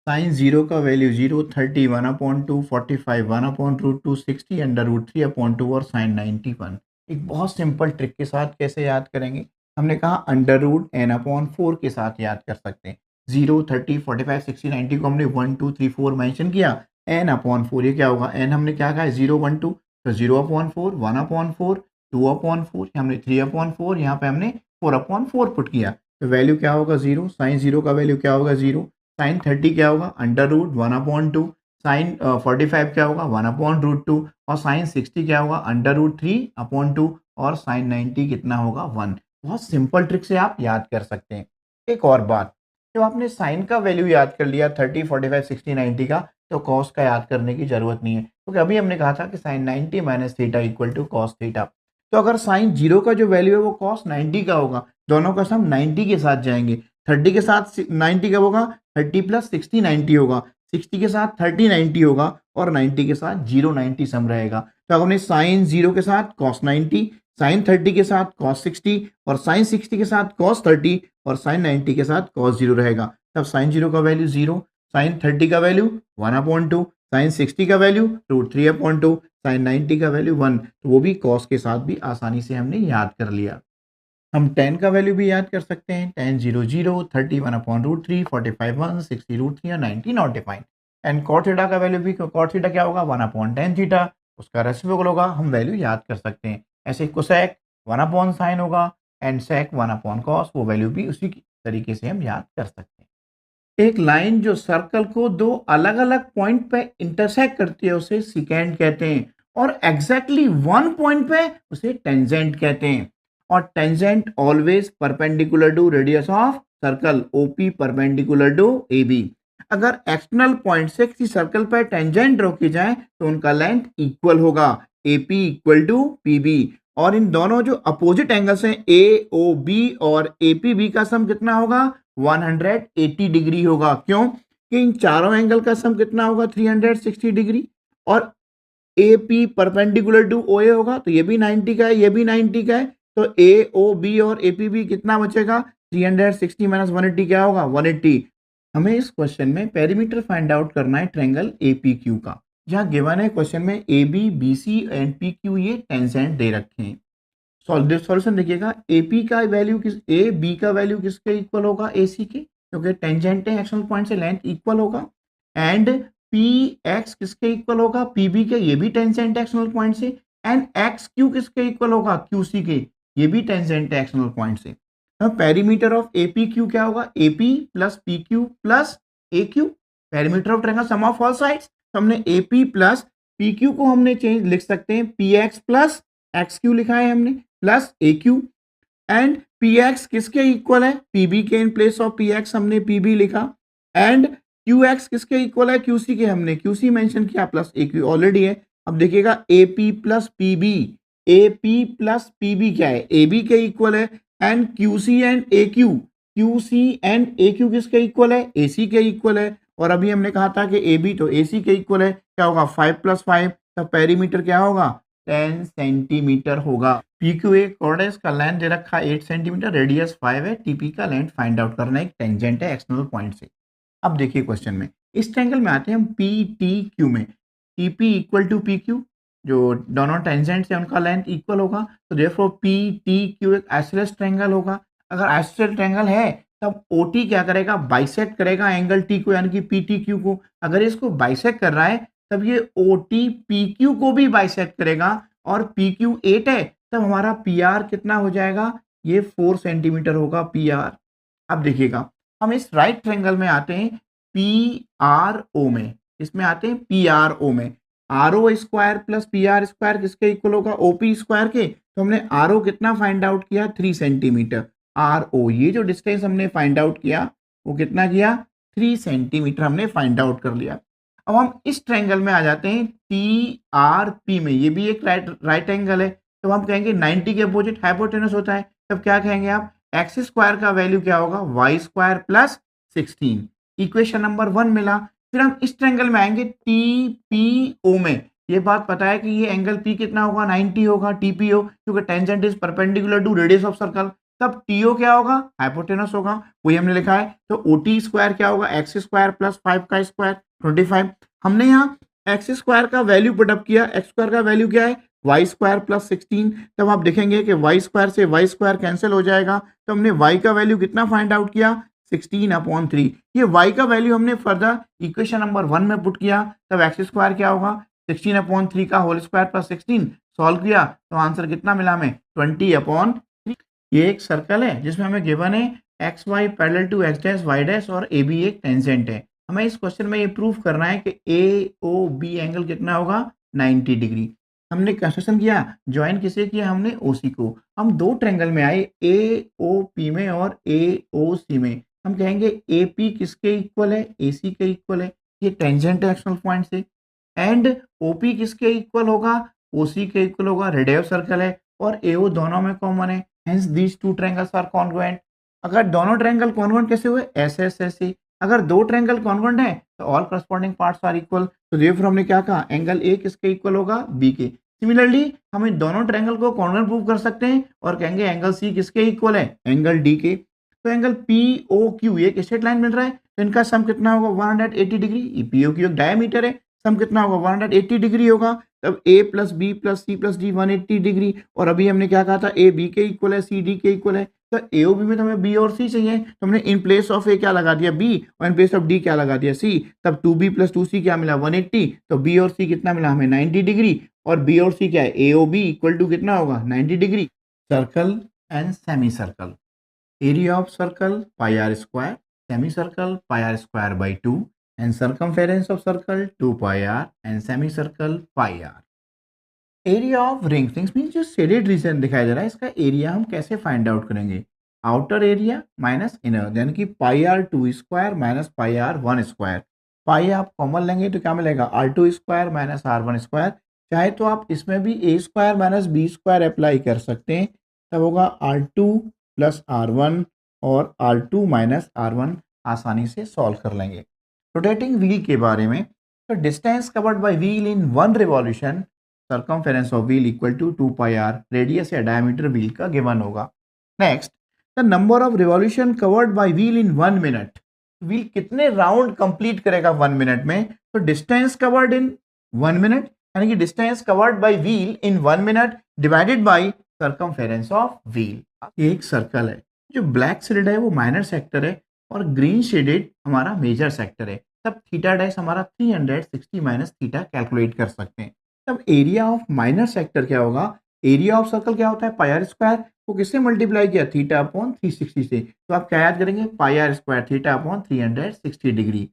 साइन 0 का वैल्यू 0, 30 1/2, 45 1/√2, 60 √3/2 और साइन 91। एक बहुत सिंपल ट्रिक के साथ कैसे याद करेंगे? हमने कहा √n/4 के साथ याद कर सकते हैं। 0, 30, 45, 60, 90 को हमने 1, 2, 3, 4 मेंशन किया। n/4 ये क्या होगा? n हमने क्या कहा है? 0, 1, 2, तो 0/4, 1/4, 2/4, हमने 3/4, यहाँ पे हमने 4/4 पुट किया। तो वैल्यू क्या होगा? 0। साइन 0 का वैल्यू क्या होगा? 0। साइन 30 क्या होगा? √1/2। साइन 45 क्या होगा? 1/√2 और साइन 60 क्या होगा? √3/2 और साइन 90 कितना होगा? 1। बहुत सिंपल ट्रिक से आप याद कर सकते हैं। एक और बात, जब आपने साइन का वैल्यू याद कर लिया 30, 45, 60, 90 का, तो कॉस का याद करने की जरूरत नहीं है, क्योंकि अभी हमने कहा था कि sine 90 minus theta equal to cos theta. तो अगर साइन 0 का जो वैल्यू है वो कॉस 90 का होगा, दोनों का सम 90 के साथ जाएंगे। 30 के साथ 90 कब होगा? 30 प्लस 60 90 होगा, 60 के साथ 30 90 होगा और 90 के साथ 0 90 सम रहेगा। तो अगर हमने साइन 0 के साथ कॉस 90, साइन 30 के साथ कॉस 60 और साइन 60 के साथ कॉस 30 और साइन 90 के साथ कॉस 0 रहेगा। तब साइन 0 का वैल्यू 0, साइन 30 का वैल्यू 1/2, साइन 60 का वैल्यू √3/2, साइन 90 का वैल्यू 1। तो वो भी कॉस के साथ भी आसानी से हमने याद कर लिया। हम tan का वैल्यू भी याद कर सकते हैं। tan 0 0, 30 1/√3, 45 1, 60 √3 और 90 not defined. And cot theta का वैल्यू भी, cot थीटा क्या होगा? 1/tan थीटा, उसका रेसिप्रोकल होगा, हम वैल्यू याद कर सकते हैं। ऐसे cosec 1/sin होगा एंड sec 1/cos, वो वैल्यू भी उसी तरीके से हम याद कर सकते हैं। एक लाइन जो सर्कल को दो अलग अलग पॉइंट पे इंटरसेक्ट करती है उसे सिकेंड कहते हैं, और एग्जैक्टली वन पॉइंट पे उसे टेंजेंट कहते हैं। और tangent always perpendicular to radius of circle, OP perpendicular to AB. अगर एक्सटर्नल पॉइंट से किसी सर्कल पर टेंजेंट रोकी जाए तो उनका लेंथ इक्वल होगा, एपी इक्वल टू पीबी। और इन दोनों जो अपोजिट एंगल्स हैं ए ओ बी और एपीबी का सम कितना होगा? 180 डिग्री होगा। क्यों? कि इन चारों एंगल का सम कितना होगा? 360 डिग्री। और A P perpendicular to O A होगा, तो ये भी 90 का है, ये भी 90 का है। तो ए ओ बी और ए पी बी कितना बचेगा? 360 माइनस 180 क्या होगा? 180। हमें इस क्वेश्चन में पेरीमीटर फाइंड आउट करना है ट्रायंगल ए पी क्यू का। जहां गिवन है क्वेश्चन में A B B C and P Q ये टेंजेंट दे रखे हैं। सॉल्यूशन देखिएगा, AP का वैल्यू किस, ए बी का वैल्यू किसके इक्वल होगा? AC के, क्योंकि टेंजेंट है, एक्सटर्नल पॉइंट से लेंथ इक्वल होगा। एंड PX किसके इक्वल होगा? PB के, ये भी टेंजेंट है एक्सटर्नल पॉइंट से। एंड XQ किसके इक्वल होगा? QC के, ये भी टेंजेंट है एक्सटर्नल पॉइंट से। पेरीमीटर ऑफ APQ क्या होगा? AP plus PQ plus AQ, perimeter of triangle sum of all sides. तो हमने AP प्लस PQ को हमने चेंज लिख सकते हैं, PX प्लस XQ लिखा है हमने, प्लस AQ। एंड PX किसके इक्वल है? PB के, इन प्लेस ऑफ PX हमने PB लिखा। एंड QX किसके इक्वल है? QC के, हमने QC मेंशन किया, प्लस AQ ऑलरेडी है। अब देखिएगा AP plus PB, AP plus PB क्या है? AB के इक्वल है। And QC and AQ, QC and AQ किसके इक्वल है? AC के इक्वल है। और अभी हमने कहा था कि AB तो AC के इक्वल है, क्या होगा? 5 + 5, तो पेरीमीटर क्या होगा? 10 सेंटीमीटर होगा। PQ एक कॉर्ड है, इसका लेंथ दे रखा है 8 सेंटीमीटर, रेडियस 5 है, TP का लेंथ फाइंड आउट करना है, एक टेंजेंट है एक्सटर्नल पॉइंट से। अब देखिए क्वेश्चन में, इस ट्रायंगल में आते हैं हम PTQ में। TP इक्वल टू PQ, जो दोनों टेंजेंट है उनका लेंथ इक्वल होगा, तो देयरफॉर PTQ एक आइसोसेलेस ट्रायंगल होगा। अगर आइसोसेलेस ट्रायंगल है तब OT क्या करेगा? बाइसेक्ट करेगा एंगल T को, यानी कि PTQ को। अगर इसको बाइसेक्ट कर रहा है तब ये OT PQ को भी बाइसेक्ट करेगा, और PQ 8 है तब हमारा PR कितना हो जाएगा? ये 4 सेंटीमीटर होगा PR। अब देखिएगा, हम इस राइट ट्रायंगल में आते हैं PRO में, इसमें आते हैं PRO में। RO square plus PR square किसके इक्वल होगा? OP स्क्वायर के। तो हमने RO कितना फाइंड आउट किया? 3 सेंटीमीटर। RO, ये जो डिस्टेंस हमने फाइंड आउट किया वो कितना किया? 3 सेंटीमीटर हमने फाइंड आउट कर लिया। अब हम इस ट्रायंगल में आ जाते हैं TRP में, ये भी एक राइट एंगल है। तो हम कहेंगे 90 के अपोजिट हाइपोटेनस होता है, तब क्या कहेंगे आप? एक्स स्क्वायर का वैल्यू क्या होगा? Y square plus 16। Equation number 1 मिला। फिर हम इस ट्रायंगल में आएंगे TPO में। ये बात पता है कि ये एंगल P कितना होगा? 90 होगा TPO, क्योंकि tangent is perpendicular to radius of circle. तब टीओ क्या होगा, हाइपोटेनस होगा, वही हमने लिखा है। तो ओटी स्क्वायर क्या होगा, एक्स स्क्वायर प्लस 5 का स्क्वायर 25। हमने यहाँ एक्स स्क्वायर का वैल्यू पुटअप किया, एक्स स्क्वायर का वैल्यू क्या है, वाई स्क्वायर प्लस 16। तब आप देखेंगे कि वाई स्क्वायर से वाई स्क्वायर कैंसिल हो जाएगा, तो हमने वाई का वैल्यू कितना फाइंड आउट किया, 16/3। ये वाई का वैल्यू हमने फर्दर इक्वेशन नंबर 1 में पुट किया, तब एक्स स्क्वायर क्या होगा, 16/3 का होल स्क्वायर प्लस 16 सॉल्व किया तो आंसर कितना मिला हमें, 20/3। ये एक सर्कल है जिसमें हमें गिवन है X Y parallel to X dash Y dash और ए बी एक टेंजेंट है। हमें इस क्वेश्चन में ये प्रूव करना है कि ए ओ बी एंगल कितना होगा, 90 डिग्री। हमने कंस्ट्रक्शन किया, ज्वाइन किसे किया, हमने ओ सी को। हम दो ट्रायंगल में आए, ए ओ पी में और ए ओ सी में। हम कहेंगे ए पी किसके इक्वल है, ए सी के इक्वल है, ये टेंजेंट है एक्सटर्नल पॉइंट से। एंड ओ पी किसके इक्वल होगा, ओ सी के इक्वल होगा, रेडियस सर्कल है, और ए ओ दोनों में कॉमन है, hence these two triangles are congruent. अगर दोनों ट्रायंगल कॉन्ग्रुएंट कैसे हुए, ऐसे ऐसे ऐसे। अगर दो ट्रायंगल कॉन्ग्रुएंट है तो all corresponding parts are equal. तो देयरफॉर हमने क्या कहा, एंगल ए किसके इक्वल होगा, बी के। सिमिलरली हम इन दोनों ट्रायंगल को कॉन्ग्रुएंट प्रूव कर सकते हैं और कहेंगे एंगल सी किसके इक्वल है, एंगल डी के। तो एंगल पी ओ क्यू एक स्ट्रेट लाइन मिल रहा है, तो इनका सम कितना होगा, 180 डिग्री। पी ओ क्यू एक डायमीटर है, सम कितना होगा, 180 डिग्री होगा। तब a plus B plus C plus D 180 degree. और अभी हमने क्या कहा था, ए बी के इक्वल है, सी डी के इक्वल है। तो ए ओ बी में तो हमें बी और सी चाहिए, तो हमने इन प्लेस ऑफ ए क्या लगा दिया, बी, और इन प्लेस ऑफ डी क्या लगा दिया, सी। तब 2b प्लस 2c क्या मिला, 180। तो बी और सी कितना मिला हमें, 90 डिग्री। और बी और सी क्या है, A O B equal to कितना होगा, 90 degree. Circle and semicircle. Area of circle pi are square, semicircle pi are square by 2, and circumference of circle 2 pi r and semicircle pi r। Area of rings mean जो shaded region दिखाई दे रहा है, इसका area हम कैसे find out करेंगे, outer area minus inner, यानी कि pi are 2 square minus pi are 1 square. Pi आप कॉमन लेंगे तो क्या मिलेगा, R 2 square minus R 1 square. चाहे तो आप इसमें भी A square minus B square apply कर सकते हैं, तब होगा आर 2 प्लस आर 1 और आर 2 माइनस आर 1 आसानी से सॉल्व कर लेंगे। रोटेटिंग व्हील के बारे में, तो distance covered by wheel in 1 revolution, circumference of wheel equal to 2 pi r, radius या डायमीटर व्हील का गिवन होगा। Next, the number of revolution covered by wheel in 1 minute. Wheel कितने राउंड कंप्लीट करेगा 1 minute में, तो distance covered in 1 minute, यानी कि distance covered by wheel in 1 minute divided by circumference of wheel. ये एक सर्कल है, जो ब्लैक शेडेड है वो माइनर सेक्टर है और ग्रीन शेडेड हमारा मेजर सेक्टर है। तब थीटा डैश हमारा 360 माइनस थीटा कैलकुलेट कर सकते हैं। तब एरिया ऑफ माइनर सेक्टर क्या होगा, एरिया ऑफ सर्कल क्या होता है, पाई आर स्क्वायर को किससे मल्टीप्लाई किया, थीटा अपॉन 360 से। तो आप क्या याद करेंगे, pi are square theta upon 360 degree.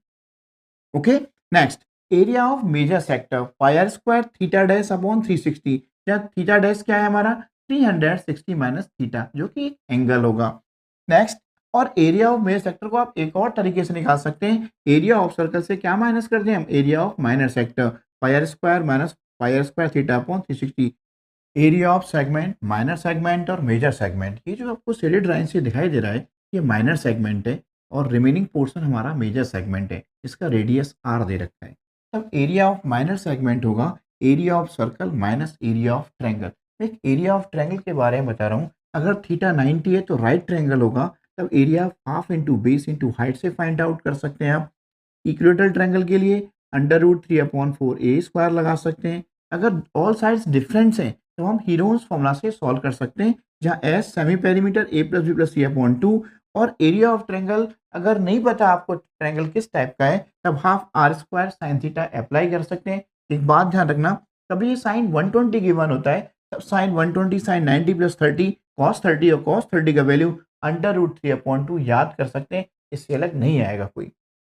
Okay, next, area of major sector pi are square theta dash upon 360। या थीटा डैश क्या है हमारा, 360 माइनस थीटा, जो कि एंगल होगा। नेक्स्ट, और एरिया ऑफ मेजर सेक्टर को आप एक और तरीके से निकाल सकते हैं, एरिया ऑफ सर्कल से क्या माइनस करते हैं हम, area of minor sector, pi are square minus pi are square theta upon 360। Area of segment, minor segment और मेजर सेगमेंट, ये जो आपको शेडेड लाइन से दिखाई दे रहा है, ये माइनर सेगमेंट है और रिमेनिंग पोर्शन हमारा मेजर सेगमेंट है, इसका रेडियस आर दे रखा है। तब एरिया ऑफ माइनर सेगमेंट होगा area of circle minus area of triangle. एक एरिया ऑफ ट्रायंगल के बारे में बता रहा हूँ, अगर थीटा 90 है तो राइट ट्रायंगल होगा, तब area half into base into height से फाइंड आउट कर सकते हैं आप। इक्वेटोरियल ट्रायंगल के लिए √3/4 ए स्क्वायर लगा सकते हैं। अगर ऑल साइड्स डिफरेंस हैं तो हम हीरोन्स फॉर्मूला से सॉल्व कर सकते हैं, जहाँ एस सेमी पेरीमीटर ए प्लस बी प्लस सी/2। और एरिया ऑफ ट्रायंगल अगर नहीं पता आपको ट्रायंगल किस टाइप का है, तब half are square sine theta apply कर सकते हैं। एक बात ध्यान रखना, कभी साइन 120 गिवन होता है, तब साइन 120 साइन 90 प्लस 30 कॉस 30 और कॉस 30 का वैल्यू √3/2 याद कर सकते हैं, इससे अलग नहीं आएगा कोई।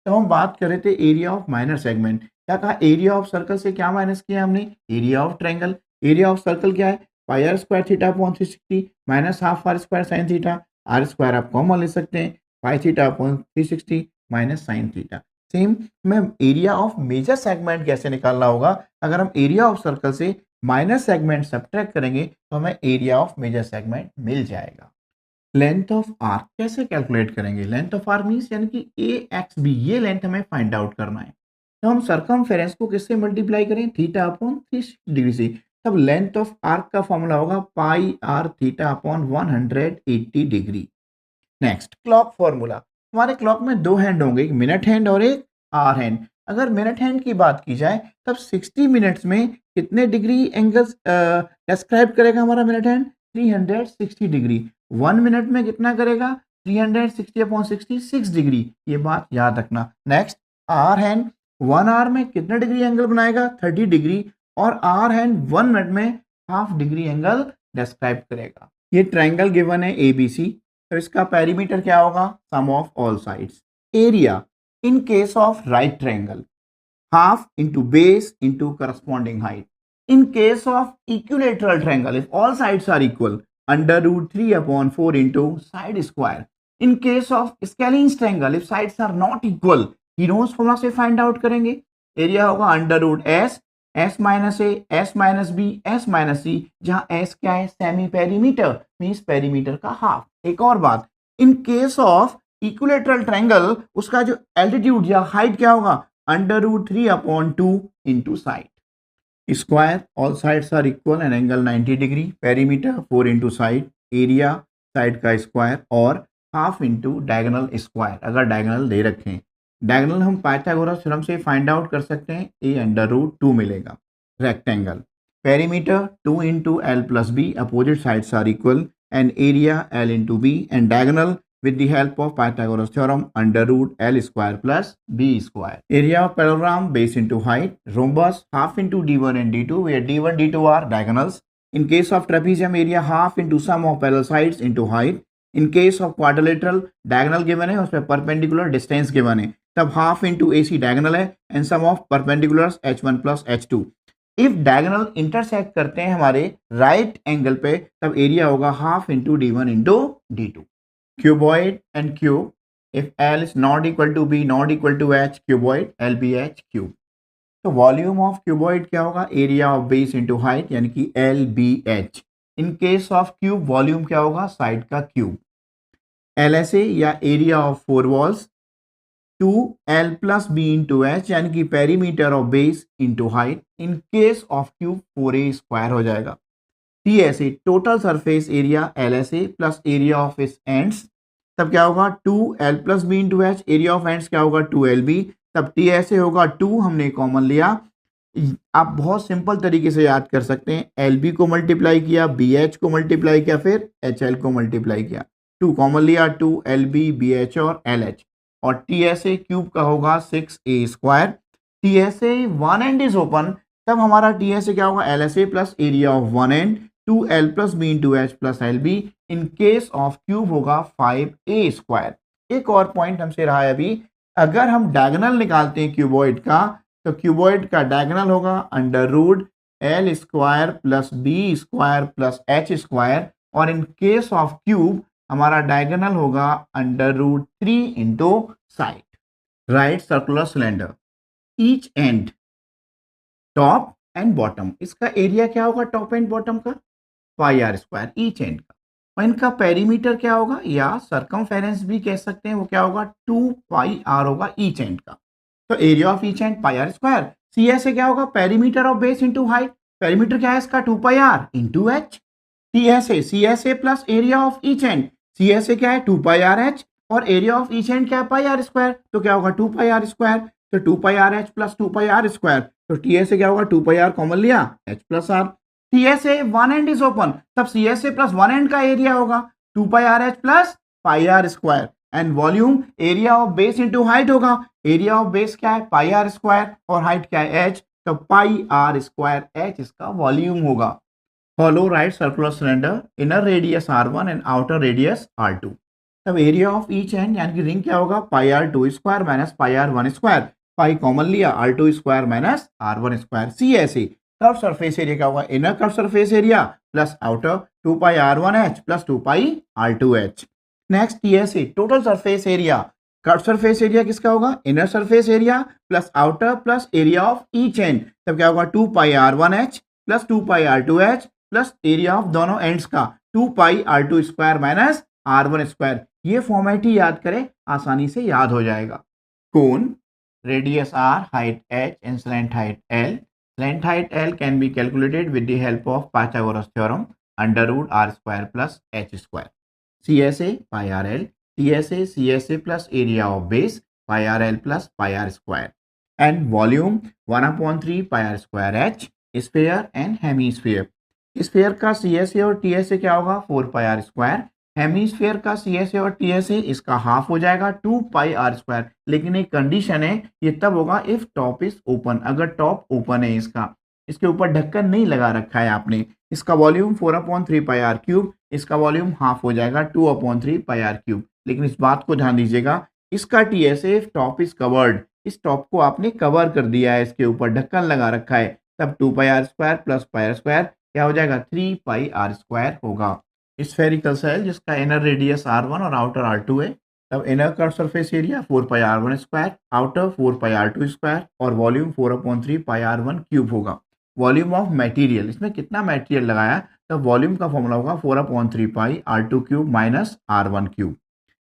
तो हम बात कर रहे थे एरिया ऑफ माइनर सेगमेंट, क्या कहा, एरिया ऑफ सर्कल से क्या माइनस किया हमने, area of triangle. Area of circle क्या है, pi are square theta upon 360 minus half are square sine theta, R square आप कॉमन ले सकते हैं, pi theta upon 360 minus sine theta. Same में एरिया ऑफ मेजर सेगमेंट कैसे निकालना होगा, अगर हम एरिया ऑफ सर्कल से माइनर सेगमेंट सब्ट्रैक्ट करेंगे तो हमें एरिया ऑफ मेजर सेगमेंट मिल जाएगा। लेंथ ऑफ आर्क कैसे कैलकुलेट करेंगे, लेंथ ऑफ आर्क मीन्स यानी कि ए एक्स बी, ये लेंथ हमें फाइंड आउट करना है। तो हम सर्कमफेरेंस को किससे मल्टीप्लाई करें, थीटा अपॉन 360 डिग्री से। तब लेंथ ऑफ आर्क का फॉर्मूला होगा pi R theta upon 180 degree. Next clock formula. हमारे क्लॉक में दो हैंड होंगे, एक मिनट हैंड और एक आवर हैंड। अगर मिनट हैंड की बात की जाए तब 60 मिनट्स में कितने डिग्री एंगल्स डिस्क्राइब करेगा हमारा मिनट हैंड? 360 डिग्री। 1 मिनट में कितना करेगा? 360 अपॉन 60 6 डिग्री। ये बात याद रखना। नेक्स्ट आवर हैंड 1 आवर में कितने डिग्री एंगल बनाएगा? 30 डिग्री। और आवर हैंड 1 मिनट में हाफ डिग्री एंगल डिस्क्राइब करेगा। ये ट्रायंगल गिवन है ABC, तो इसका पेरीमीटर क्या होगा? Sum of all sides. Area in case of right triangle half into base into corresponding height. In case of equilateral triangle, if all sides are equal, under root 3 upon 4 into side square. In case of scalene triangle, if sides are not equal, Heron's formula से find out करेंगे। Area होगा under root S minus a, S minus b, S minus c, जहां S क्या है? Semi perimeter, means perimeter का half. एक और बात, in case of equilateral triangle उसका जो एल्टीट्यूड या हाइट क्या होगा? Under root 3 upon 2 into side square. All sides are equal and angle 90 degree. Perimeter 4 into side, area side का स्क्वायर और हाफ इंटू डायगोनल स्क्वायर अगर डायगोनल दे रखें। डायगोनल हम पाइथागोरस थ्योरम से फाइंड आउट कर सकते हैं, ए अंडर रूट 2 मिलेगा। Rectangle perimeter 2 into l plus b, opposite sides are equal and area l into b and diagonal with the help of Pythagoras theorem under root L square plus B square. Area of parallelogram base into height. Rhombus half into D1 and D2 where D1 D2 are diagonals. In case of trapezium area half into sum of parallel sides into height. In case of quadrilateral diagonal given है उसमें perpendicular distance given है तब half into AC diagonal है and sum of perpendiculars H1 plus H2. If diagonal intersect करते हैं हमारे right angle पे तब area होगा half into D1 into D2. Cuboid and cube, if L is not equal to B not equal to H, cuboid LBH cube. तो volume of cuboid क्या होगा? Area of base into height यानी कि LBH. In case of cube volume क्या होगा? Side का cube. LSA या area of 4 walls 2L plus B into H यानी कि perimeter of base into height. In case of cube 4A square हो जाएगा। TSA total surface area LSA plus area of इस ends, तब क्या होगा? 2L plus B into H. Area of ends क्या होगा? 2LB। तब TSA होगा 2, हमने कॉमन लिया। आप बहुत सिंपल तरीके से याद कर सकते हैं, LB को मल्टीप्लाई किया, BH को मल्टीप्लाई किया, फिर HL को मल्टीप्लाई किया, 2 कॉमन लिया, 2LB BH और LH। और TSA क्यूब का होगा 6A square. TSA one end is open, तब हमारा TSA क्या होगा? LSA plus area of one end 2L plus B into H plus LB। In case of cube होगा 5A स्क्वायर। एक और पॉइंट हमसे रहा है अभी, अगर हम डायगोनल निकालते हैं क्यूबॉइड का तो क्यूबॉइड का डायगोनल होगा under root L square plus B square plus H square. और इन केस ऑफ क्यूब हमारा डायगोनल होगा under root 3 into side. Right circular cylinder, each end top end bottom, इसका एरिया क्या होगा? टॉप एंड बॉटम का pi are square each end का। और इनका पेरीमीटर क्या होगा या सर्कमफेरेंस भी कह सकते हैं, वो क्या होगा? 2 पाई आर होगा ईच एंड का। तो area of each end pi are square. CSA क्या होगा? Perimeter of base into height. Perimeter क्या है इसका? 2 pi r into h. TSA CSA plus area of each end. CSA क्या है? 2 पाई आर एच और एरिया ऑफ ईच एंड क्या है? Pi are square. तो क्या होगा? 2 पाई आर स्क्वायर। तो 2 pi r h plus 2 pi are square. तो TSA क्या होगा? 2 पाई आर कॉमन लिया, H plus r. TSA one end is open, तब CSA प्लस वन एंड का एरिया होगा 2 pi r h plus pi are square. And volume area of base into height होगा। Area of base क्या है? Pi are square और height क्या है? H। तो पाई आर स्क्वायर H इसका वॉल्यूम होगा। Follow right circular cylinder, inner radius R1 and outer radius R2। तब एरिया ऑफ ईच एंड यानी कि रिंग क्या होगा? Pi are 2 square minus pi are 1 square. Pi common लिया, R2 square minus R1 square. CSA curve surface area क्या होगा? Inner curve surface area plus outer 2 pi R1H plus 2 pi R2H। Next TSA total surface area. Curve surface area किसका होगा? Inner surface area plus outer plus area of each end. तब क्या होगा? 2 pi R1H plus 2 pi R2H plus area of दोनों ends का 2 pi R2 square minus R1 square. ये format ही याद करें, आसानी से याद हो जाएगा। Cone radius R, height H and slant height L। Length height L can be calculated with the help of Pythagoras theorem, under root r square plus h square. CSA pi r L, TSA CSA plus area of base pi r L plus pi r square, and volume 1/3 pi r square h, sphere and hemisphere. Sphere का CSA और TSA क्या होगा 4 pi r square, hemisphere का CSA और TSA इसका half हो जाएगा 2 pi r square, लेकिन एक कंडीशन है, ये तब होगा इफ टॉप इज ओपन, अगर टॉप ओपन है, इसके ऊपर ढक्कन नहीं लगा रखा है आपने। इसका वॉल्यूम 4/3 pi r क्यूब, इसका वॉल्यूम हाफ हो जाएगा 2/3 pi r क्यूब। लेकिन इस बात को ध्यान दीजिएगा, इसका TSA if top is covered, इस टॉप को आपने कवर कर दिया है, इसके ऊपर ढक्कन लगा रखा है, तब 2 pi r square plus pi r square क्या हो जाएगा 3 pi r square होगा। स्फेरिकल सेल जिसका इनर रेडियस r1 और आउटर r2 है, तब इनर का surface area 4 pi r1 square, outer 4 pi r2 square और वॉल्यूम 4/3 pi r1 क्यूब होगा। वॉल्यूम ऑफ मटेरियल, इसमें कितना मटेरियल लगाया, तब वॉल्यूम का फॉर्मूला होगा 4/3 pi r2 cube minus r1 cube,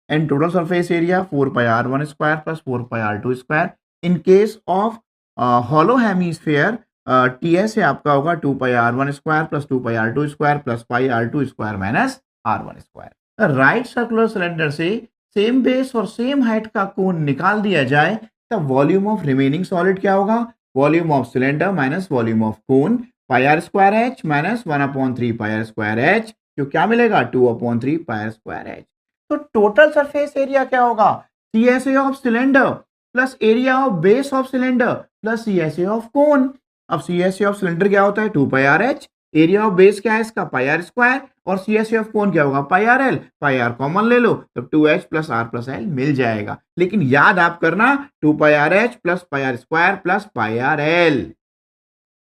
and total surface area 4 pi r1 square plus 4 pi r2 square. In case of hollow hemisphere TSA आपका होगा 2 pi r1 square plus 2 pi r2 square plus pi r2 square minus r1 square. Right circular cylinder से same base और same height का कोन निकाल दिया जाए, तब volume of remaining solid क्या होगा, volume of cylinder minus volume of cone, pi r square h minus 1/3 pi r square h, जो क्या मिलेगा 2/3 pi r स्क्वायर h। तो टोटल सरफेस एरिया क्या होगा, CSA of cylinder plus area of base of cylinder plus CSA of cone. अब CSA of cylinder क्या होता है 2 pi r h, area of base क्या है इसका pi r स्क्वायर, और CSA ऑफ कोन क्या होगा pi r l, pi r common ले लो, तब 2h plus r plus l मिल जाएगा। लेकिन याद आप करना 2 pi r h plus pi r square plus pi r l।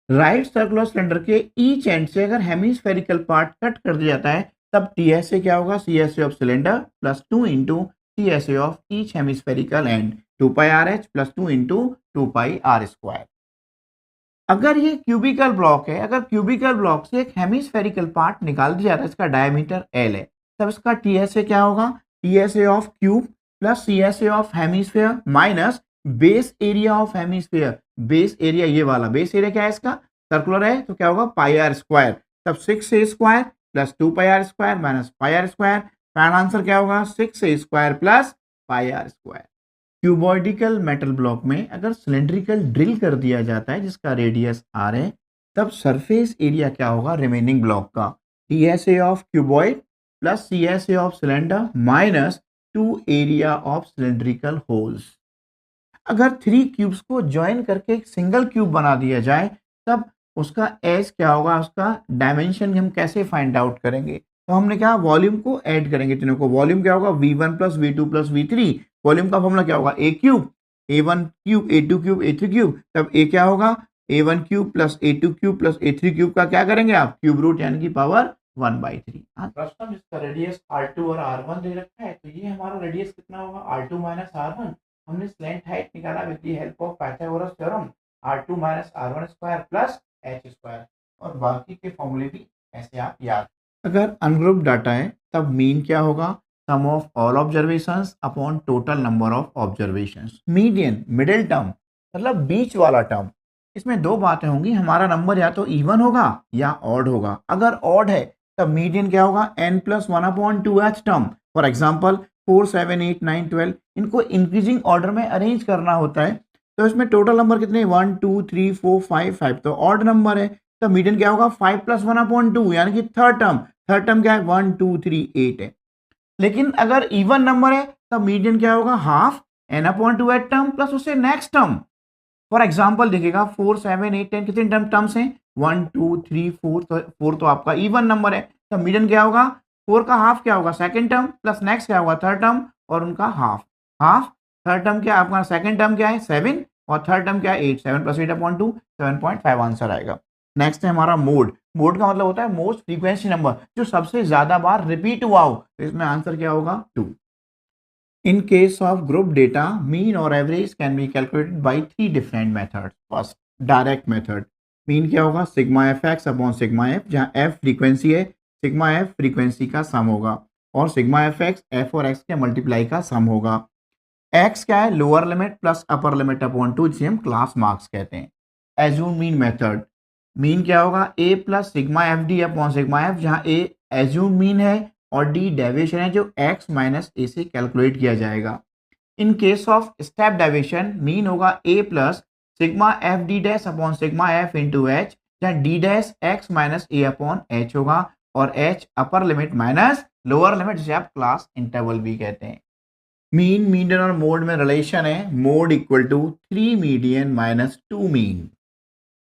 Right circular cylinder के ईच एंड से अगर हेमीस्फेरिकल पार्ट कट कर दिया जाता है, तब TSA क्या होगा CSA of cylinder plus 2 into CSA of each hemispherical and, 2 pi r h plus 2 into 2 pi r square. अगर ये क्यूबिकल ब्लॉक है, अगर क्यूबिकल ब्लॉक से एक हेमीस्फेरिकल पार्ट निकाल दिया जाता है, इसका डायमीटर L है, तब इसका TSA क्या होगा TSA of cube plus CSA of hemisphere minus base area of hemisphere. Base area ये वाला बेस एरिया क्या है इसका, सर्कुलर है, तो क्या होगा pi r स्क्वायर, तब 6a square plus 2 pi r square minus pi r square. Final answer क्या होगा 6a square plus pi r square. Cuboidical metal block में अगर सिलेंड्रिकल ड्रिल कर दिया जाता है जिसका रेडियस r है, तब सरफेस एरिया क्या होगा रिमेनिंग ब्लॉक का, TSA of cuboid plus CSA of cylinder minus 2 area of cylindrical holes. अगर 3 क्यूब्स को ज्वाइन करके एक सिंगल क्यूब बना दिया जाए, तब उसका एज क्या होगा, उसका डायमेंशन हम कैसे फाइंड आउट करेंगे, तो हमने क्या वॉल्यूम को ऐड करेंगे तीनों को, वॉल्यूम क्या होगा V1 plus V2 plus V3, volume का फॉर्मूला क्या होगा A cube, A1 cube, A2 cube, A3 cube, तब A क्या होगा A1 cube plus A2 cube plus A3 cube का क्या करेंगे आप क्यूब रूट यानी कि पावर 1/3। प्रश्न में इसका रेडियस R2 और R1 दे रखा है, तो ये हमारा रेडियस कितना होगा R2 माइनस R1। हमने स्लैंट हाइट निकाला with the help of Pythagoras theorem, R2 minus R1 square plus h square, और बाकी के फॉर्मूले भी ऐसे आप याद। अगर अनग्रुप्ड डाटा है, तब मीन क्या होगा sum of all observations upon total number of observations. Median middle term मतलब बीच वाला टर्म, इसमें दो बातें होंगी, हमारा नंबर या तो इवन होगा या ऑड होगा। अगर ऑड है तब मीडियन क्या होगा n plus 1/2h term. For example 4, 7, 8, 9, 12 इनको इंक्रीजिंग ऑर्डर में अरेंज करना होता है, तो इसमें टोटल नंबर कितने 1, 2, 3, 4, 5, 5 तो ऑड नंबर है, तो मीडियन क्या होगा 5 प्लस 1/2 यानी कि थर्ड टर्म क्या है 1, 2, 3, 8 है। लेकिन अगर इवन नंबर है तब मीडियन क्या होगा हाफ n/2h टर्म प्लस उससे नेक्स्ट टर्म। फॉर एग्जांपल देखिएगा 4, 7, 8, 10 कितने टर्म्स हैं 1, 2, 3, 4, तो 4 तो आपका इवन नंबर है, तो मीडियन क्या होगा 4 का हाफ क्या होगा सेकंड टर्म प्लस नेक्स्ट क्या होगा थर्ड टर्म और उनका हाफ थर्ड टर्म क्या आपका सेकंड टर्म क्या है 7 और थर्ड टर्म क्या है 8, 7 प्लस 8/2 7.5 आंसर आएगा। नेक्स्ट है हमारा मोड का मतलब होता है मोस्ट फ्रीक्वेंसी नंबर, जो सबसे ज्यादा बार रिपीट हुआ हो, तो इसमें आंसर क्या होगा 2। In case of group data mean और average can be calculated by 3 different methods. First direct method, mean क्या होगा sigma f x upon sigma f, जहाँ एफ फ्रीक्वेंसी है सिग्मा एफ फ्रीक्वेंसी का सम होगा और सिग्मा एफ एक्स एफ और x के मल्टीप्लाई का सम होगा। एक्स क्या है lower limit plus upper limit upon 2 जिसे हम क्लास मार्क्स कहते हैं। Assume mean method. मीन क्या होगा, a plus sigma f d upon sigma f, जहां ए एज्यूम मीन है और डी डेविएशन है जो एक्स माइनस ए से कैलकुलेट किया जाएगा। In case of step deviation mean होगा a plus sigma f d dash upon sigma f into h, जहां d dash x minus a upon h होगा और h upper limit minus lower limit, जिसे आप class interval भी कहते हैं। Mean, median और मोड में रिलेशन है, mode equal to 3 median minus 2 mean.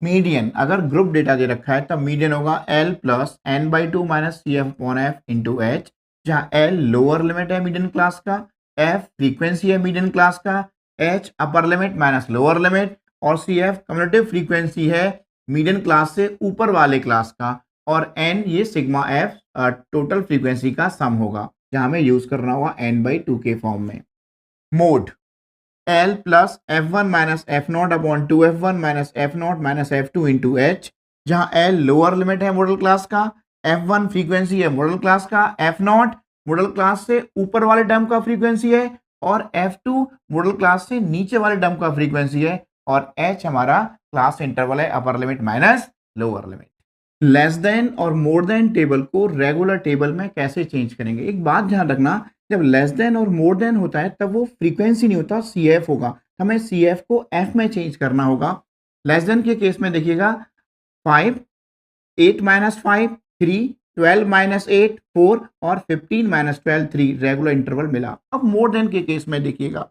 Median अगर ग्रुप डेटा दे रखा है तब मीडियन होगा L plus N by two minus C F upon F into H, जहाँ एल लोअर लिमिट है मीडियन क्लास का, एफ फ्रीक्वेंसी है मीडियन क्लास का, H upper limit minus lower limit और सी एफ कम्युलेटिव फ्रीक्वेंसी है median class से ऊपर वाले क्लास का, और एन ये सिग्मा एफ टोटल फ्रीक्वेंसी का सम होगा, जहाँ हमें यूज करना होगा एन बाई टू के फॉर्म में। Mode L plus F one minus F not upon two F one minus F not minus F two into H, जहाँ एल लोअर लिमिट है मॉडल क्लास का, एफ वन फ्रीक्वेंसी है model class का, F not model class से ऊपर वाले term का frequency है और एफ टू मॉडल क्लास से नीचे वाले टर्म का फ्रीक्वेंसी है, और एच हमारा क्लास इंटरवल है अपर limit minus lower limit. Less than और मोर देन टेबल को रेगुलर टेबल में कैसे चेंज करेंगे? एक बात ध्यान रखना, जब लेस देन और मोर देन होता है तब वो फ्रीक्वेंसी नहीं होता, सी एफ होगा। हमें सी एफ को एफ में चेंज करना होगा। लेस देन के केस में देखिएगा 5, 8 माइनस 5 3, 12 माइनस 8 4 और 15 माइनस 12 3 रेगुलर इंटरवल मिला। अब मोर देन के केस में देखिएगा,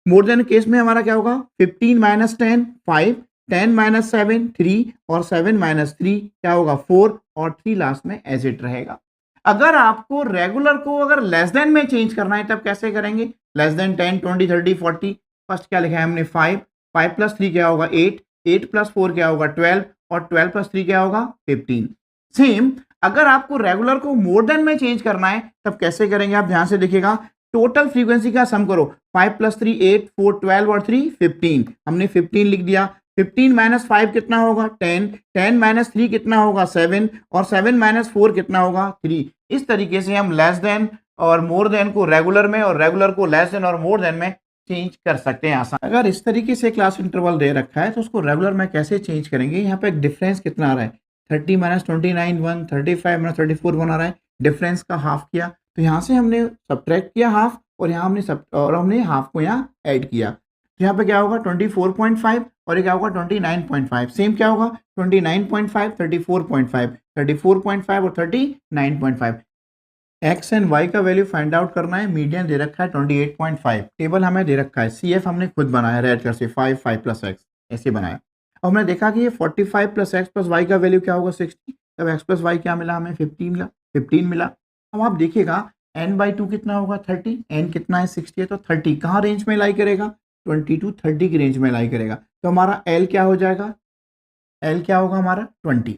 मोर देन केस में हमारा क्या होगा, 15 माइनस 10 5, 10 माइनस 7 3 और 7 माइनस 3 क्या होगा 4 और 3 लास्ट में एज इट रहेगा। अगर आपको रेगुलर को अगर लेस देन में चेंज करना है तब कैसे करेंगे? लेस देन 10 20 30 40, फर्स्ट क्या लिखा है हमने 5, 5 प्लस 3 क्या होगा 8, 8 प्लस 4 क्या होगा 12 और 12 प्लस 3 क्या होगा 15। सेम अगर आपको रेगुलर को मोर देन में चेंज करना है तब कैसे करेंगे? आप ध्यान से देखिएगा, टोटल फ्रीक्वेंसी का सम करो, 5 प्लस 3 8 4 12 और 3 15, हमने 15 लिख दिया। 15 माइनस 5 कितना होगा 10, 10 माइनस 3 कितना होगा 7 और 7 माइनस 4 कितना होगा 3। इस तरीके से हम लेस देन और मोर देन को रेगुलर में और रेगुलर को लेस देन और मोर देन में चेंज कर सकते हैं आसान। अगर इस तरीके से क्लास इंटरवल दे रखा है तो उसको रेगुलर में कैसे चेंज करेंगे? यहाँ पे एक डिफरेंस कितना आ रहा है, 30 माइनस 29 1, 35 माइनस 34 1 आ रहा है, डिफरेंस का हाफ किया तो यहाँ से हमने सब्ट्रैक्ट किया हाफ और यहाँ हमने हाफ को यहाँ ऐड किया, तो यहाँ पे क्या होगा 24.5 और ये क्या होगा 29.5। सेम क्या होगा 29.5 34.5 34.5 और 39.5। एक्स एंड वाई का वैल्यू फाइंड आउट करना है। मीडियन दे रखा है 28.5, टेबल हमें दे रखा है, सी एफ हमने खुद बनाया रेड कलर से 5 5 प्लस एक्स ऐसे बनाया। अब हमने देखा कि ये 45 प्लस एक्स प्लस वाई का वैल्यू क्या होगा 60, तब एक्स प्लस वाई क्या मिला हमें 15 मिला। अब आप देखिएगा n बाई 2 कितना होगा 30, n कितना है 60 है तो 30 कहाँ रेंज में लाई करेगा 20 to 30 की रेंज में लाई करेगा, तो हमारा L क्या हो जाएगा, L क्या होगा हमारा 20।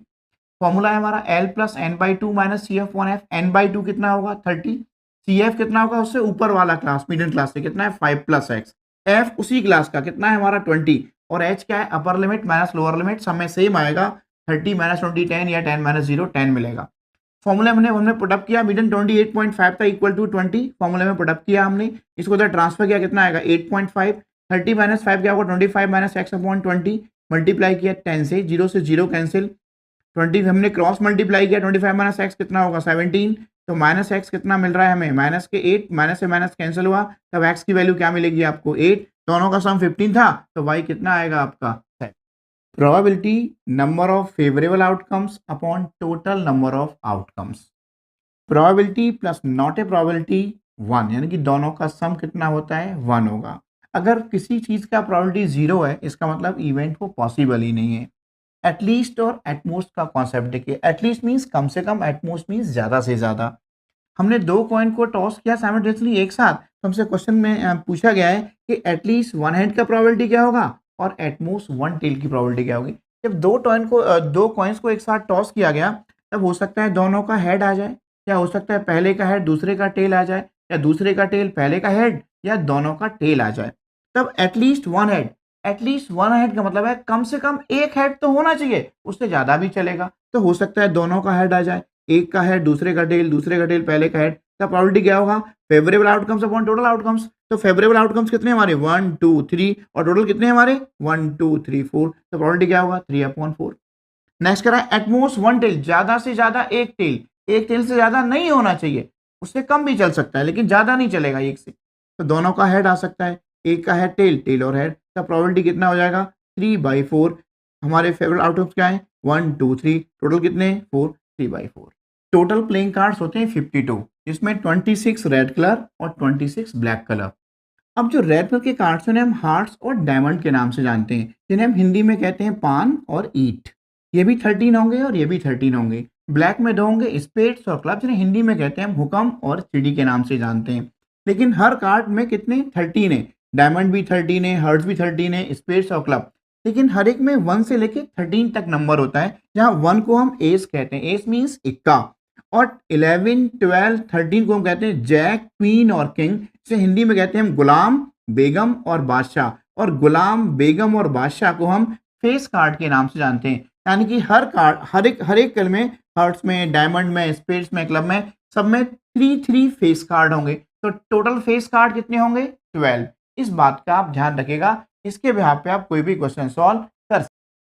फॉर्मूला है हमारा L plus N by two minus C F one F, N by two कितना होगा 30, सी एफ कितना होगा उससे ऊपर वाला क्लास मीडियम क्लास से कितना है 5 प्लस एक्स, एफ उसी क्लास का कितना है हमारा 20 और एच क्या है अपर लिमिट माइनस लोअर लिमिट, सब में सेम आएगा 30 माइनस 20 10 या 10 माइनस 0 10 मिलेगा। फॉर्मूला हमने पुटअप किया, मीडियम 28.5 था इक्वल टू 20, फॉर्मूले में पुटअप किया हमने, इसको उधर ट्रांसफर किया कितना आएगा 8.5, 30 माइनस 5 क्या होगा 25 माइनस एक्स अपॉन 20, मल्टीप्लाई किया 10 से 0 से 0 कैंसिल, 20 हमने क्रॉस मल्टीप्लाई किया 25 माइनस एक्स कितना होगा 17, तो माइनस एक्स कितना मिल रहा है हमें माइनस के 8, माइनस से माइनस कैंसिल हुआ तब एक्स की वैल्यू क्या मिलेगी आपको 8, दोनों का सम 15 था तो वाई कितना आएगा आपका 7। Probability number of favourable outcomes upon total number of outcomes. Probability plus not a probability 1, यानी कि दोनों का सम कितना होता है 1 होगा। अगर किसी चीज का प्रोबेबिलिटी 0 है इसका मतलब इवेंट को पॉसिबल ही नहीं है। एटलीस्ट और एटमोस्ट का कॉन्सेप्ट देखिए, एटलीस्ट मीन्स कम से कम, एटमोस्ट मीन्स ज्यादा से ज्यादा। हमने दो कॉइन को टॉस किया साइमल्टेनियसली एक साथ, तो हमसे क्वेश्चन में पूछा गया है कि एटलीस्ट वन हेड का प्रोबेबिलिटी क्या होगा और एटमोस्ट वन टेल की प्रोबेबिलिटी क्या होगी। जब दो कॉइन्स को एक साथ टॉस किया गया तब हो सकता है दोनों का हेड आ जाए, या हो सकता है पहले का हेड दूसरे का टेल आ जाए, या दूसरे का टेल पहले का हेड, या दोनों का टेल आ जाए। तब at least one head, at least one head का मतलब है कम से कम एक हेड तो होना चाहिए, उससे ज्यादा भी चलेगा। तो हो सकता है दोनों का हेड आ जाए, एक का हेड दूसरे का टेल, दूसरे का टेल पहले का हेड, तो प्रोबेबिलिटी क्या होगा, favourable outcomes upon total outcomes. तो फेवरेबल आउटकम्स कितने हमारे 1 2 3 और टोटल कितने हमारे 1 2 3 4। तो प्रोबेबिलिटी क्या होगा 3/4। नेक्स्ट करा एटमोस्ट वन टेल, ज्यादा से ज्यादा एक टेल, एक टेल से ज्यादा नहीं होना चाहिए, उससे कम भी चल सकता है लेकिन ज्यादा नहीं चलेगा एक से। तो दोनों का हेड आ सकता है, एक का है टेल, टेल और हेड। तो प्रोबेबिलिटी कितना हो जाएगा 3/4। हमारे फेवरेट आउटकम्स क्या है 1 2 3, टोटल कितने 4, 3/4। टोटल प्लेइंग कार्ड्स होते हैं 52, जिसमें 26 रेड कलर और 26 ब्लैक कलर। अब जो रेड कलर के कार्ड्स हैं उन्हें हम हार्ट्स और डायमंड के नाम से जानते हैं, जिन्हें हम हिंदी में कहते हैं पान और ईट। ये भी 13 होंगे और ये भी 13 होंगे। ब्लैक में 2 होंगे स्पेड्स और क्लब, जिन्हें हिंदी में कहते हैं हम हुक्म और चिड़ी के नाम से जानते हैं। लेकिन हर कार्ड में कितने 13 है, डायमंड भी 13 है, हार्ट्स भी 13 है, स्पेड्स और क्लब। लेकिन हर एक में 1 से लेके 13 तक नंबर होता है, जहाँ 1 को हम एस कहते हैं, एस मीन्स इक्का। और 11 12 13 को हम कहते हैं जैक, क्वीन और किंग, जिसे हिंदी में कहते हैं हम गुलाम, बेगम और बादशाह। और गुलाम, बेगम और बादशाह को हम फेस कार्ड के नाम से जानते हैं। यानी कि हर कार्ड, हर एक कल में, हार्ट्स में, डायमंड में, स्पेड्स में, क्लब में, सब में 3 फेस कार्ड होंगे। तो टोटल फेस कार्ड कितने होंगे 12। इस बात का आप ध्यान रखिएगा, इसके बिहाफ पे आप कोई भी क्वेश्चन सॉल्व